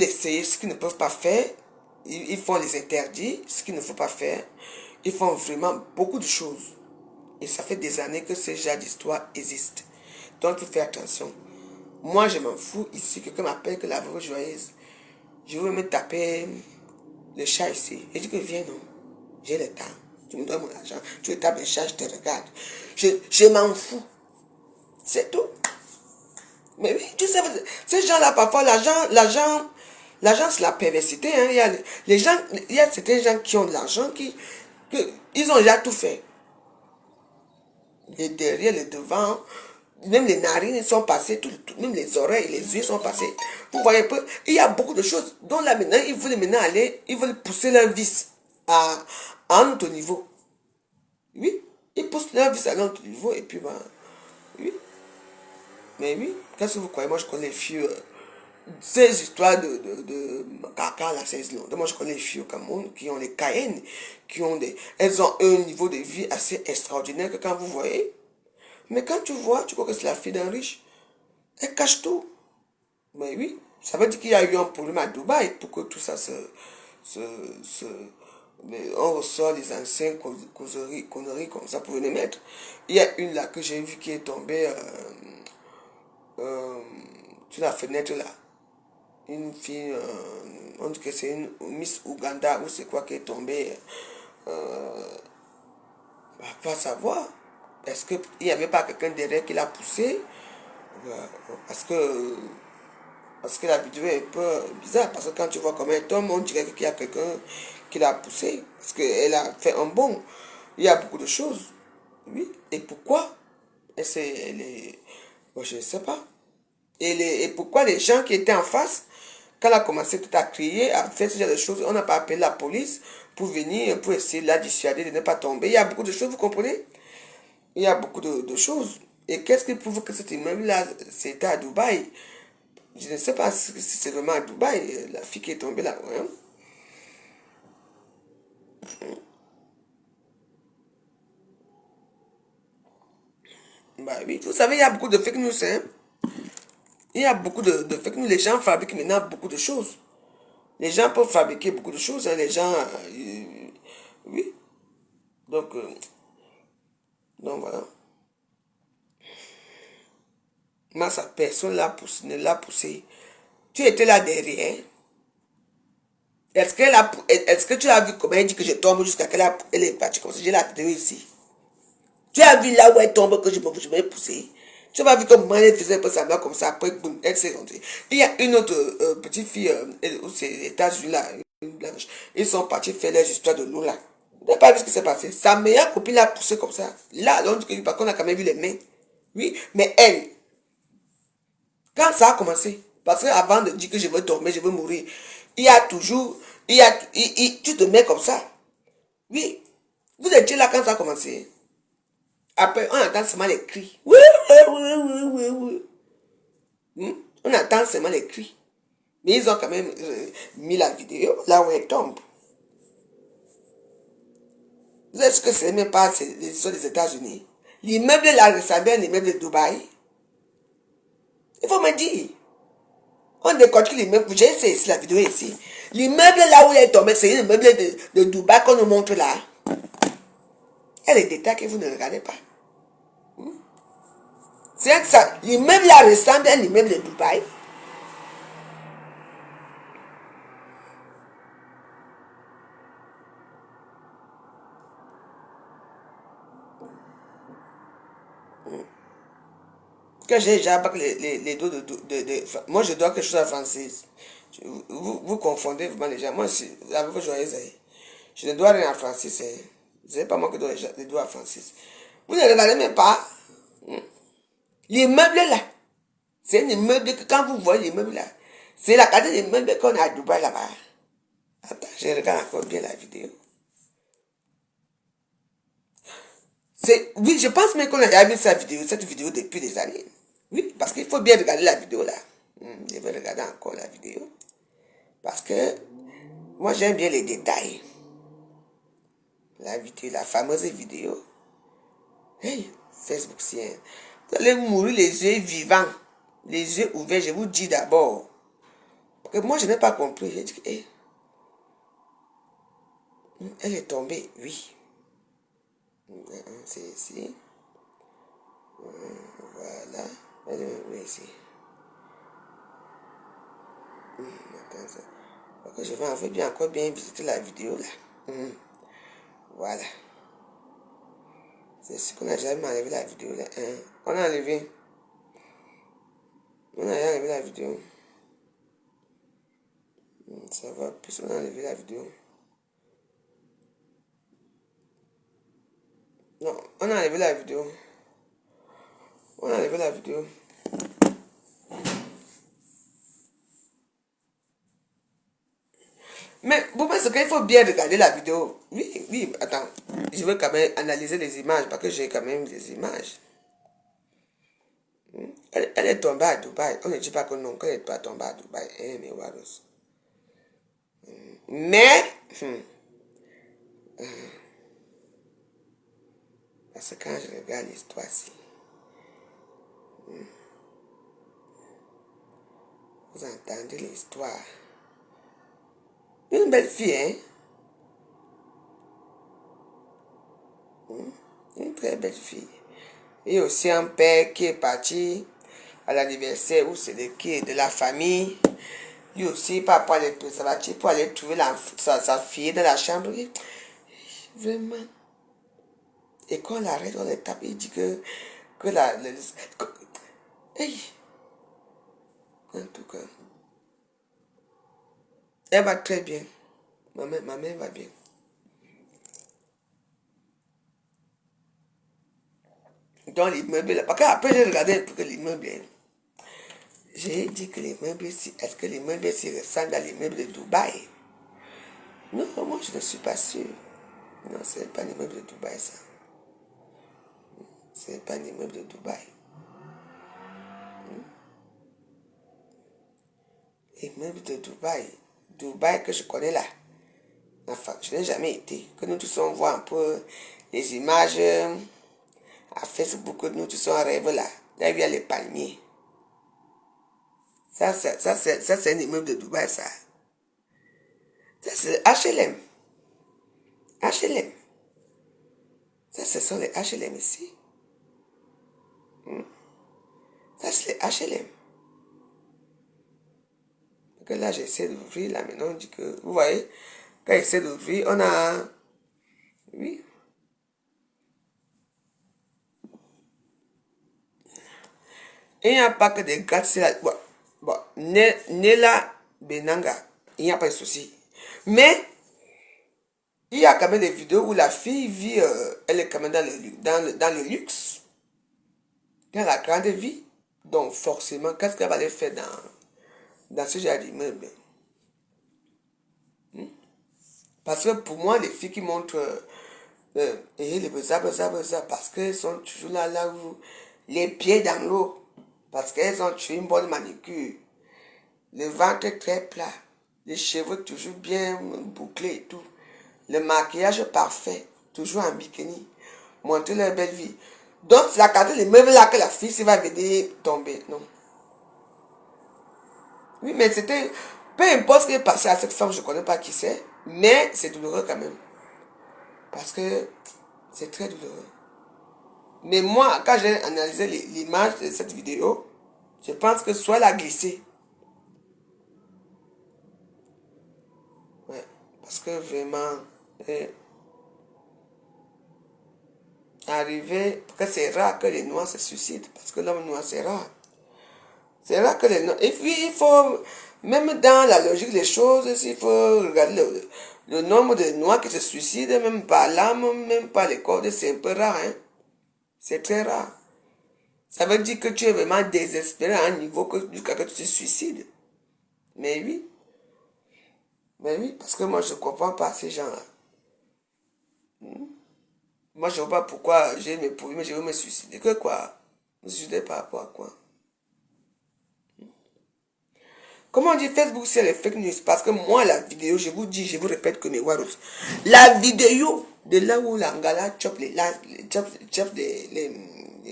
essayer ce qu'ils ne peuvent pas faire. Ils font les interdits, ce qu'il ne faut pas faire. Ils font vraiment beaucoup de choses. Et ça fait des années que ce genre d'histoire existe. Donc, il faut faire attention. Moi, je m'en fous ici. Quelqu'un m'appelle que la veuve joyeuse. Je veux me taper le chat ici. Et je dis que viens, non. J'ai le temps. Tu me donnes mon argent. Tu me tapes le chat, je te regarde. Je m'en fous. C'est tout. Mais oui, tu sais, ces gens-là, parfois, l'argent, c'est la perversité. Hein. Il y a certains gens qui ont de l'argent, ils ont déjà tout fait. Les derrière, les devant, même les narines sont passées, même les oreilles, les yeux sont passés. Vous voyez un peu, il y a beaucoup de choses. Donc là maintenant, ils veulent maintenant aller, ils veulent pousser leur vis à un autre niveau. Oui, ils poussent leur vis à un autre niveau et puis ben, oui. Mais oui, qu'est-ce que vous croyez? Moi je connais les filles, ces histoires de caca là, c'est long. Moi je connais les filles au Cameroun qui ont les Cayennes, elles ont un niveau de vie assez extraordinaire que quand vous voyez. Mais quand tu vois, tu crois que c'est la fille d'un riche. Elle cache tout. Mais oui, ça veut dire qu'il y a eu un problème à Dubaï pour que tout ça se, se- on ressort les anciennes conneries comme ça pour venir mettre. Il y a une là que j'ai vue qui est tombée euh, sur la fenêtre là. Une fille, on dit que c'est une Miss Ouganda ou c'est quoi qui est tombée. Euh, Pas savoir. Est-ce qu'il n'y avait pas quelqu'un derrière qui l'a poussé? Euh, Parce que Parce que la vidéo est un peu bizarre. Parce que quand tu vois comment elle tombe, on dirait qu'il y a quelqu'un qui l'a poussée. Parce qu'elle a fait un bond. Il y a beaucoup de choses. Oui. Et pourquoi? Elle est... Moi, je ne sais pas. Et pourquoi les gens qui étaient en face, quand elle a commencé tout à crier, à faire ce genre de choses, on n'a pas appelé la police pour venir, pour essayer de la dissuader de ne pas tomber. Il y a beaucoup de choses, vous comprenez? Il y a beaucoup de choses. Et qu'est-ce qui prouve que cet immeuble-là, c'était à Dubaï? Je ne sais pas si c'est vraiment à Dubaï, la fille qui est tombée là. Hein. Bah oui, vous savez, il y a beaucoup de fake news. Hein. Il y a beaucoup de fake news. Les gens fabriquent maintenant beaucoup de choses. Les gens peuvent fabriquer beaucoup de choses. Hein. Les gens... oui. Donc, donc voilà. Moi, sa personne ne l'a poussé. Tu étais là derrière. Est-ce que tu as vu comment elle dit que je tombe jusqu'à elle est partie comme ça? J'ai la vidéo ici. Tu as vu là où elle tombe que je vais pousser. Tu n'as pas vu comment elle faisait un peu semblant comme ça. Après, boum, elle s'est rentrée. Il y a une autre petite fille, c'est les États-Unis là, une blanche. Ils sont partis faire leurs histoires de l'eau là. Tu n'as pas vu ce qui s'est passé. Sa meilleure copine l'a poussée comme ça. Là, on dit que par contre, on a quand même vu les mains. Oui, mais elle, quand ça a commencé, parce qu'avant de dire que je veux tomber, je veux mourir, il y a toujours, tu te mets comme ça. Oui, vous étiez là quand ça a commencé. Après, on entend seulement les cris. Oui, oui, oui, oui, oui, oui. On entend seulement les cris. Mais ils ont quand même mis la vidéo là où elle tombe. Vous savez ce que c'est même pas les histoires des États-Unis? L'immeuble là ressemble à l'immeuble de Dubaï. Il faut me dire. On décortique l'immeuble. J'ai essayé ici, la vidéo ici. L'immeuble là où elle est tombée, c'est l'immeuble de Dubaï qu'on nous montre là. Il y a les détails que vous ne regardez pas. C'est ça. L'immeuble là ressemble à un immeuble de Dubaï. Que j'ai déjà pas les dos moi, je dois quelque chose à Francis. Vous confondez vraiment les gens. Moi, avec vous, je ne dois rien à Francis. Hein. Ce n'est pas moi qui dois les doigts à Francis. Vous ne regardez même pas. L'immeuble là. C'est un immeuble que quand vous voyez l'immeuble là, c'est la qualité d'immeuble qu'on a à Dubaï là-bas. Attends, je regarde encore bien la vidéo. Oui, je pense même qu'on a déjà vu cette vidéo depuis des années. Oui, parce qu'il faut bien regarder la vidéo là. Je vais regarder encore la vidéo. Parce que moi j'aime bien les détails. La vidéo, la fameuse vidéo. Hey, Facebook, c'est... Vous allez mourir les yeux vivants. Les yeux ouverts, je vous dis d'abord. Parce que moi je n'ai pas compris. J'ai dit que, hey, elle est tombée, oui. C'est ici. Voilà. Elle est ici. Attends ça. Ok, je vais en fait bien encore bien visiter la vidéo là. Voilà. C'est ce qu'on a jamais enlevé la vidéo là. On a enlevé. On a enlevé la vidéo. Ça va plus, on a enlevé la vidéo. Non, on a enlevé la vidéo. On a enlevé la vidéo. Mais pour moi, c'est qu'il faut bien regarder la vidéo. Oui, oui, attends. Je veux quand même analyser les images parce que j'ai quand même des images. Elle est tombée à Dubaï. On ne dit pas que non, qu'elle n'est pas tombée à Dubaï. Mais Waros. Mais, parce que quand je regarde l'histoire-ci, vous entendez l'histoire. Une belle fille, hein? Une très belle fille. Et aussi un père qui est parti à l'anniversaire où c'est de la famille. Lui aussi, pas pour aller préservatif, pour aller trouver sa fille dans la chambre. Vraiment. Et quand on l'arrête, on le tape, il dit que hey. En tout cas, elle va très bien. Ma mère va bien. Dans l'immeuble là, parce qu'après j'ai regardé un peu que l'immeuble, j'ai dit que l'immeuble ici, est-ce que l'immeuble ici ressemble à l'immeuble de Dubaï? Non, moi je ne suis pas sûr. Non, ce n'est pas l'immeuble de Dubaï ça. Ce n'est pas l'immeuble de Dubaï. L'immeuble de Dubaï. Dubaï que je connais là. Enfin, je n'ai jamais été. Que nous tous on voit un peu les images à Facebook, que nous tous on rêve là. Là, il y a les palmiers. Ça, c'est un immeuble de Dubaï, ça. Ça, c'est HLM. HLM. Ça, ce sont les HLM ici. Ça, c'est les HLM. Donc là, j'essaie d'ouvrir. Là, maintenant, on dit que... Vous voyez, quand j'essaie d'ouvrir, on a... Oui. Et il n'y a pas que des gars, c'est là. Bon, Nela Benanga, il n'y a pas de souci. Mais, il y a quand même des vidéos où la fille vit, elle est quand même dans le luxe, dans la grande vie. Donc, forcément, qu'est-ce qu'elle va aller faire dans ce genre d'immeuble? Parce que pour moi, les filles qui montrent les parce qu'elles sont toujours là où les pieds dans l'eau, parce qu'elles ont toujours une bonne manicure, le ventre très plat, les cheveux toujours bien bouclés et tout, le maquillage parfait, toujours en bikini, montrer leur belle vie. Donc, c'est la carte des meubles là que la fille va venir tomber. Non. Oui, mais c'était... Peu importe ce qui est passé à cette femme, je ne connais pas qui c'est, mais c'est douloureux quand même. Parce que c'est très douloureux. Mais moi, quand j'ai analysé l'image de cette vidéo, je pense que soit elle a glissé. Ouais, parce que vraiment, arriver, parce que c'est rare que les Noirs se suicident, parce que l'homme noir, c'est rare. C'est rare que les Noirs... Et puis, il faut, même dans la logique des choses, il faut regarder le nombre de Noirs qui se suicident, même par l'âme, même par les cordes, c'est un peu rare, hein. C'est très rare. Ça veut dire que tu es vraiment désespéré à un niveau jusqu'à que tu te suicides. Mais oui. Mais oui, parce que moi, je ne comprends pas ces gens-là. Moi, je ne vois pas pourquoi j'ai mes problèmes, je veux me suicider. Que quoi? Me suicider par rapport à quoi? Comment on dit Facebook, c'est les fake news? Parce que moi, la vidéo, je vous dis, je vous répète que mes waros. La vidéo de là où l'Angala chope les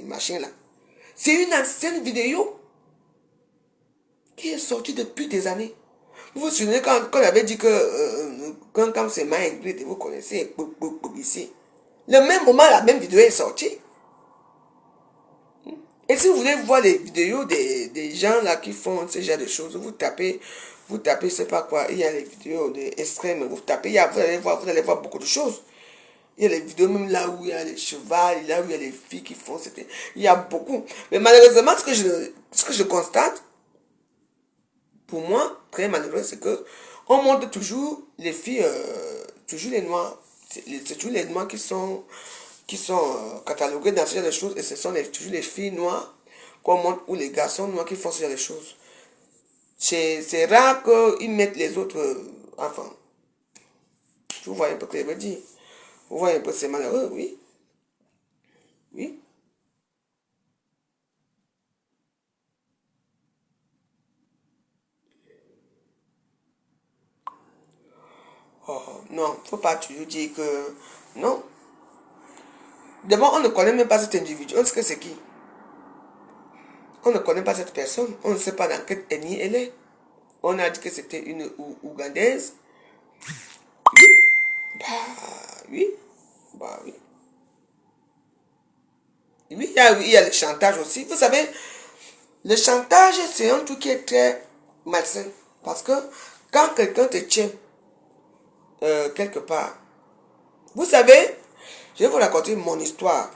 machins là. C'est une ancienne vidéo qui est sortie depuis des années. Vous vous souvenez quand on avait dit que quand c'est Ingrid, vous connaissez ici. Le même moment, la même vidéo est sortie. Et si vous voulez voir les vidéos des gens là qui font ce genre de choses, vous tapez, je sais pas quoi, il y a les vidéos extrêmes, vous tapez, vous allez voir beaucoup de choses. Il y a les vidéos même là où il y a les chevals, là où il y a les filles qui font, il y a beaucoup. Mais malheureusement, ce que je constate, pour moi, très malheureux, c'est que on montre toujours les filles, toujours les noirs. C'est toujours les noirs qui sont qui sont cataloguées dans ce genre de choses, et ce sont toujours les filles noires qu'on montre, ou les garçons noirs qui font ce genre de choses. C'est rare qu'ils mettent les autres enfants. Vous voyez un peu ce que je veux dire. Vous voyez un peu, c'est malheureux, oui. Oui. Oh, non, faut pas toujours dire que... Non. D'abord, on ne connaît même pas cet individu. On sait que c'est qui. On ne connaît pas cette personne. On ne sait pas dans quelle ethnie elle est. On a dit que c'était une Ougandaise. Oui. Bah, oui. Bah, oui. Oui, il y a le chantage aussi. Vous savez, le chantage, c'est un truc qui est très malsain. Parce que quand quelqu'un te tient quelque part, vous savez, je vais vous raconter mon histoire.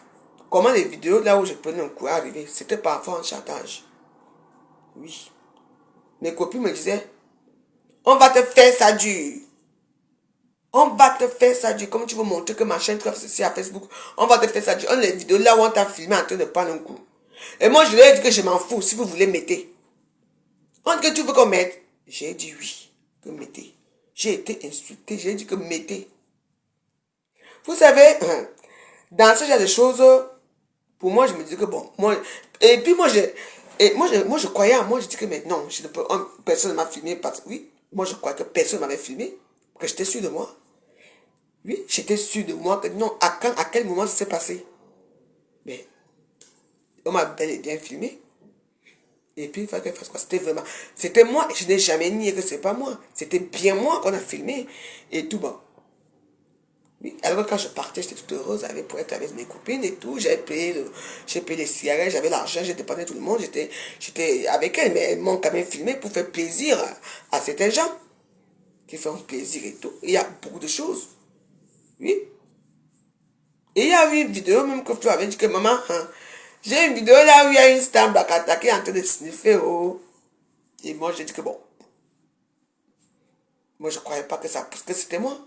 Comment les vidéos là où je prenais un coup arriver, c'était parfois un chantage. Oui. Mes copines me disaient, on va te faire ça dur. On va te faire ça dur. Comme tu veux montrer que ma chaîne, tu as fait ceci à Facebook, on va te faire ça dur. On a les vidéos là où on t'a filmé en train de prendre un coup. Et moi, je leur ai dit que je m'en fous. Si vous voulez, mettez. On dit que tu veux qu'on mette. J'ai dit oui, que mettez. J'ai été insulté, j'ai dit que mettez. Vous savez, dans ce genre de choses, pour moi, je me dis que bon, moi, et puis moi, je croyais à moi, je dis que mais non, personne ne m'a filmé, parce que oui, moi, je crois que personne ne m'avait filmé, que j'étais sûr de moi. Oui, j'étais sûr de moi, que non, à quel moment ça s'est passé. Mais, on m'a bel et bien filmé. Et puis, il fallait qu'elle fasse quoi? C'était vraiment, c'était moi, je n'ai jamais nié que c'est pas moi. C'était bien moi qu'on a filmé, et tout bon. Oui, alors quand je partais, j'étais toute heureuse pour être avec mes copines et tout. J'ai payé les cigarettes, j'avais l'argent, j'ai dépanné tout le monde, j'étais avec elles, mais elles m'ont quand même filmé pour faire plaisir à certains gens qui font plaisir et tout. Il y a beaucoup de choses. Oui. Et il y a eu une vidéo même que tu avais dit que maman, hein, j'ai une vidéo là où il y a une star Bakata qui est en train de sniffer. Oh. Et moi, j'ai dit que bon, moi je ne croyais pas que ça, parce que c'était moi.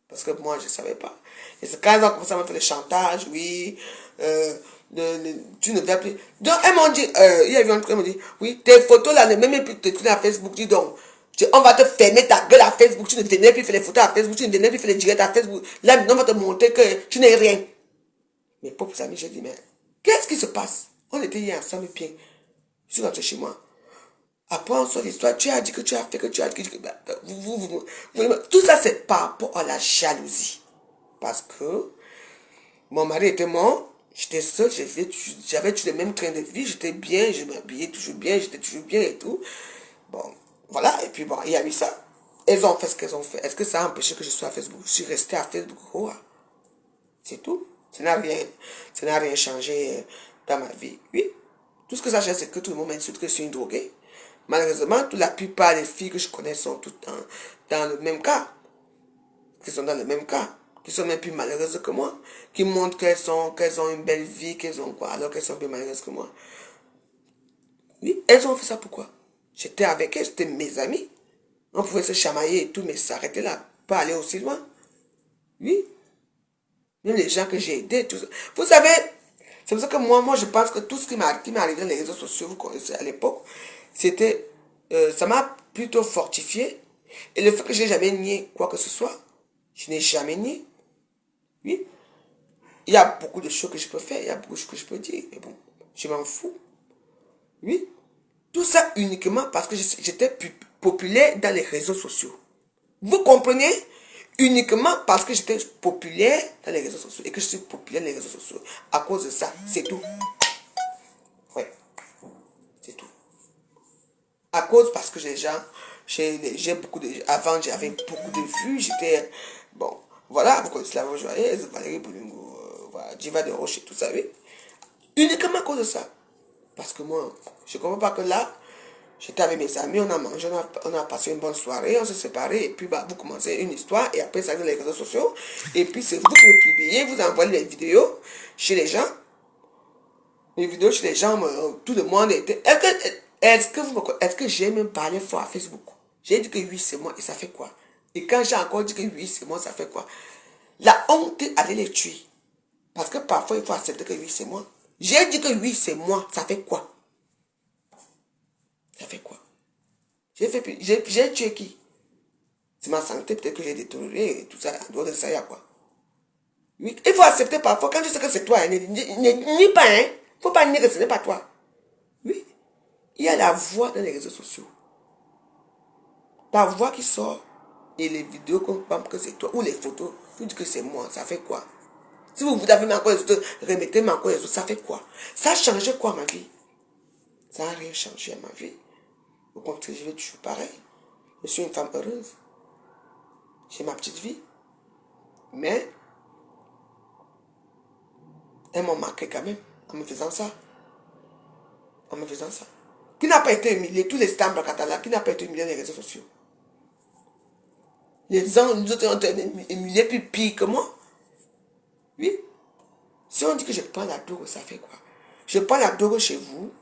Parce que moi, je ne savais pas. Et c'est quand ils ont commencé à me faire le chantage, oui, tu ne vas plus. Donc, elles m'ont dit, il y a eu un truc, elles m'ont dit, oui, tes photos là ne même plus te tourner à Facebook. Dis donc, on va te fermer ta gueule à Facebook, tu ne venais plus faire les photos à Facebook, tu ne venais plus faire les directs à Facebook. Là, maintenant, on va te montrer que tu n'es rien. Mes pauvres amis, j'ai dit, mais qu'est-ce qui se passe? On était hier ensemble, bien. Je suis rentré chez moi. Après, on sort l'histoire, tu as dit que tu as fait, que tu as dit que... tout ça, c'est par rapport à la jalousie. Parce que mon mari était mort, j'étais seule, j'avais toujours le même train de vie, j'étais bien, je m'habillais toujours bien, j'étais toujours bien et tout. Bon, voilà, et puis bon, il y a eu ça. Elles ont fait ce qu'elles ont fait. Est-ce que ça a empêché que je sois à Facebook? Je suis restée à Facebook. Oh, c'est tout. Ça n'a rien changé dans ma vie. Oui. Tout ce que ça change, c'est que tout le monde m'insulte que je suis une droguée. Malheureusement, la plupart des filles que je connais sont toutes dans le même cas. Qui sont dans le même cas. Qui sont même plus malheureuses que moi. Qui montrent qu'elles ont une belle vie, qu'elles ont quoi, alors qu'elles sont plus malheureuses que moi. Oui, elles ont fait ça pourquoi? J'étais avec elles, c'était mes amies. On pouvait se chamailler et tout, mais s'arrêter là. Pas aller aussi loin. Oui. Même les gens que j'ai aidés, tout ça. Vous savez, c'est pour ça que moi, je pense que tout ce qui m'est arrivé dans les réseaux sociaux, vous connaissez à l'époque, c'était, ça m'a plutôt fortifié. Et le fait que je n'ai jamais nié quoi que ce soit, je n'ai jamais nié. Oui. Il y a beaucoup de choses que je peux faire, il y a beaucoup de choses que je peux dire, mais bon, je m'en fous. Oui. Tout ça uniquement parce que j'étais populaire dans les réseaux sociaux. Vous comprenez? Uniquement parce que j'étais populaire dans les réseaux sociaux et que je suis populaire dans les réseaux sociaux. À cause de ça, c'est tout. Oui, c'est tout. À cause parce que les gens, j'ai beaucoup de... Avant, j'avais beaucoup de vues, j'étais... Bon, voilà, vous connaissez la voix joyeuse, Valérie Boulungo, voilà, Diva de Rocher, tout ça, oui. Uniquement à cause de ça. Parce que moi, je ne comprends pas que là, j'étais avec mes amis, on a mangé, on a passé une bonne soirée, on s'est séparés, et puis bah, vous commencez une histoire, et après ça vient les réseaux sociaux, et puis c'est vous qui me publiez, vous envoyez les vidéos chez les gens, les vidéos chez les gens, tout le monde était... Est-ce que j'ai même parlé fort à Facebook? J'ai dit que oui, c'est moi, et ça fait quoi? Et quand j'ai encore dit que oui, c'est moi, ça fait quoi? La honte allait les tuer. Parce que parfois, il faut accepter que oui, c'est moi. J'ai dit que oui, c'est moi. Ça fait quoi? Ça fait quoi? J'ai tué qui? C'est ma santé, peut-être que j'ai détérioré et tout ça. En dehors de ça, il y a quoi? Oui, il faut accepter parfois. Quand tu sais que c'est toi, ne nie pas, hein. Il ne faut pas nier que ce n'est pas toi. Oui. Il y a la voix dans les réseaux sociaux. Ta voix qui sort et les vidéos qu'on pense que c'est toi ou les photos, vous dites que c'est moi. Ça fait quoi? Si vous avez encore les autres, remettez-moi encore les autres. Ça fait quoi? Ça a changé quoi ma vie? Ça n'a rien changé à ma vie. Au contraire, je vais toujours pareil. Je suis une femme heureuse. J'ai ma petite vie. Mais elles m'ont marqué quand même en me faisant ça. En me faisant ça. Qui n'a pas été humilié? Tous les stars catalans, qui n'a pas été humilié dans les réseaux sociaux? Les autres ont été humiliés plus pire que moi. Oui. Si on dit que je prends la drogue, ça fait quoi? Je prends la drogue chez vous.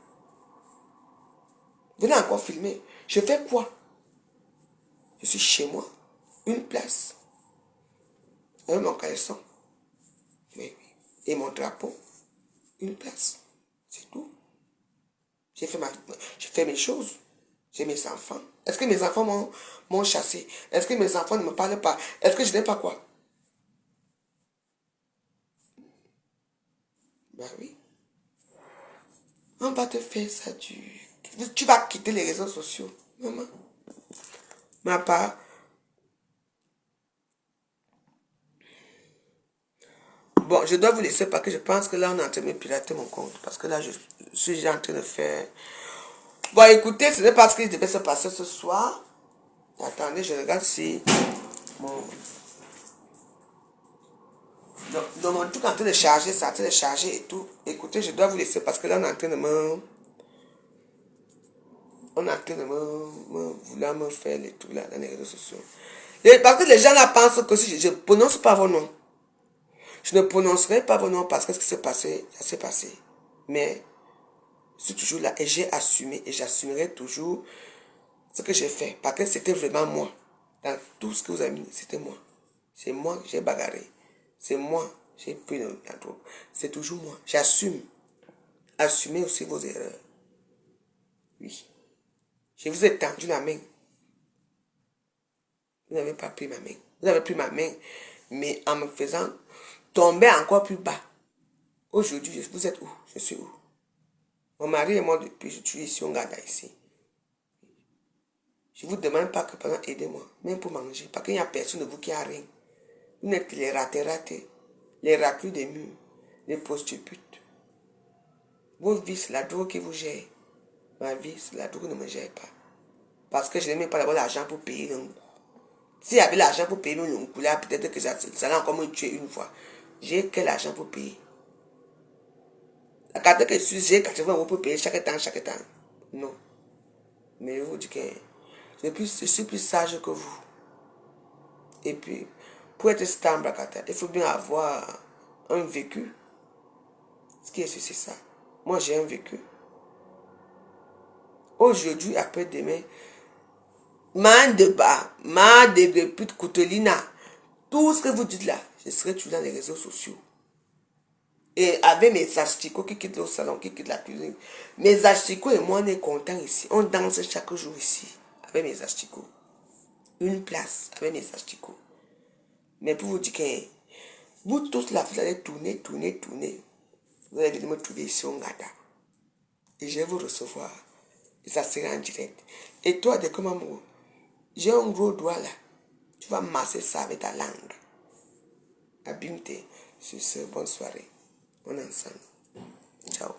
Venez encore filmer. Je fais quoi? Je suis chez moi. Une place. Avec mon caleçon. Oui, oui. Et mon drapeau. Une place. C'est tout. J'ai fait mes choses. J'ai mes enfants. Est-ce que mes enfants m'ont chassé? Est-ce que mes enfants ne me parlent pas? Est-ce que je n'ai pas quoi? Ben oui. On va te faire ça tu vas quitter les réseaux sociaux. Maman. Ma part. Bon, je dois vous laisser parce que je pense que là, on est en train de me pirater mon compte. Parce que là, je suis déjà en train de faire... Bon, écoutez, ce n'est pas ce qui devait se passer ce soir. Attendez, je regarde si... Dans mon truc en train de charger, ça en train de charger et tout. Écoutez, je dois vous laisser parce que là, on est en train de me... On est en train de vouloir me faire les trucs là dans les réseaux sociaux. Parce que les gens là pensent que si je ne prononce pas vos noms, je ne prononcerai pas vos noms parce que ce qui s'est passé, ça s'est passé. Mais je suis toujours là et j'ai assumé et j'assumerai toujours ce que j'ai fait. Parce que c'était vraiment moi. Dans tout ce que vous avez mis, c'était moi. C'est moi que j'ai bagarré. C'est moi que j'ai pris la drogue. C'est toujours moi. J'assume. Assumez aussi vos erreurs. Oui. Je vous ai tendu la main. Vous n'avez pas pris ma main. Vous avez pris ma main, mais en me faisant tomber encore plus bas. Aujourd'hui, vous êtes où? Je suis où? Mon mari est mort depuis, je suis ici, on garde ici. Je ne vous demande pas que pendant aidez-moi, même pour manger, parce qu'il n'y a personne de vous qui a rien. Vous n'êtes que les ratés, les raclus des murs, les prostituées. Vos vies, c'est la drogue qui vous gère. Ma vie, c'est la drogue qui ne me gère pas. Parce que je n'ai même pas d'abord l'argent pour payer le coup. S'il y avait l'argent pour payer le coup, là, peut-être que ça allait encore me tuer une fois. J'ai quel argent pour payer? La carte que je suis, j'ai 80 € pour payer chaque temps. Non. Mais je vous dis que je suis plus sage que vous. Et puis, pour être stable, il faut bien avoir un vécu. Ce qui est sûr, c'est ça. Moi, j'ai un vécu. Aujourd'hui, après-demain, ma de pute coutelina, tout ce que vous dites là, je serai toujours dans les réseaux sociaux. Et avec mes asticots qui quittent le salon, qui quittent la cuisine. Mes asticots et moi, on est contents ici. On danse chaque jour ici, avec mes asticots. Une place avec mes asticots. Mais pour vous dire que vous tous là, vous allez tourner. Vous allez venir me trouver ici au Ngada. Et je vais vous recevoir. Et ça sera en direct. Et toi, de comme amour, j'ai un gros doigt là. Tu vas masser ça avec ta langue. Abîme-toi. Sur ce, bonne soirée. On est ensemble. Ciao.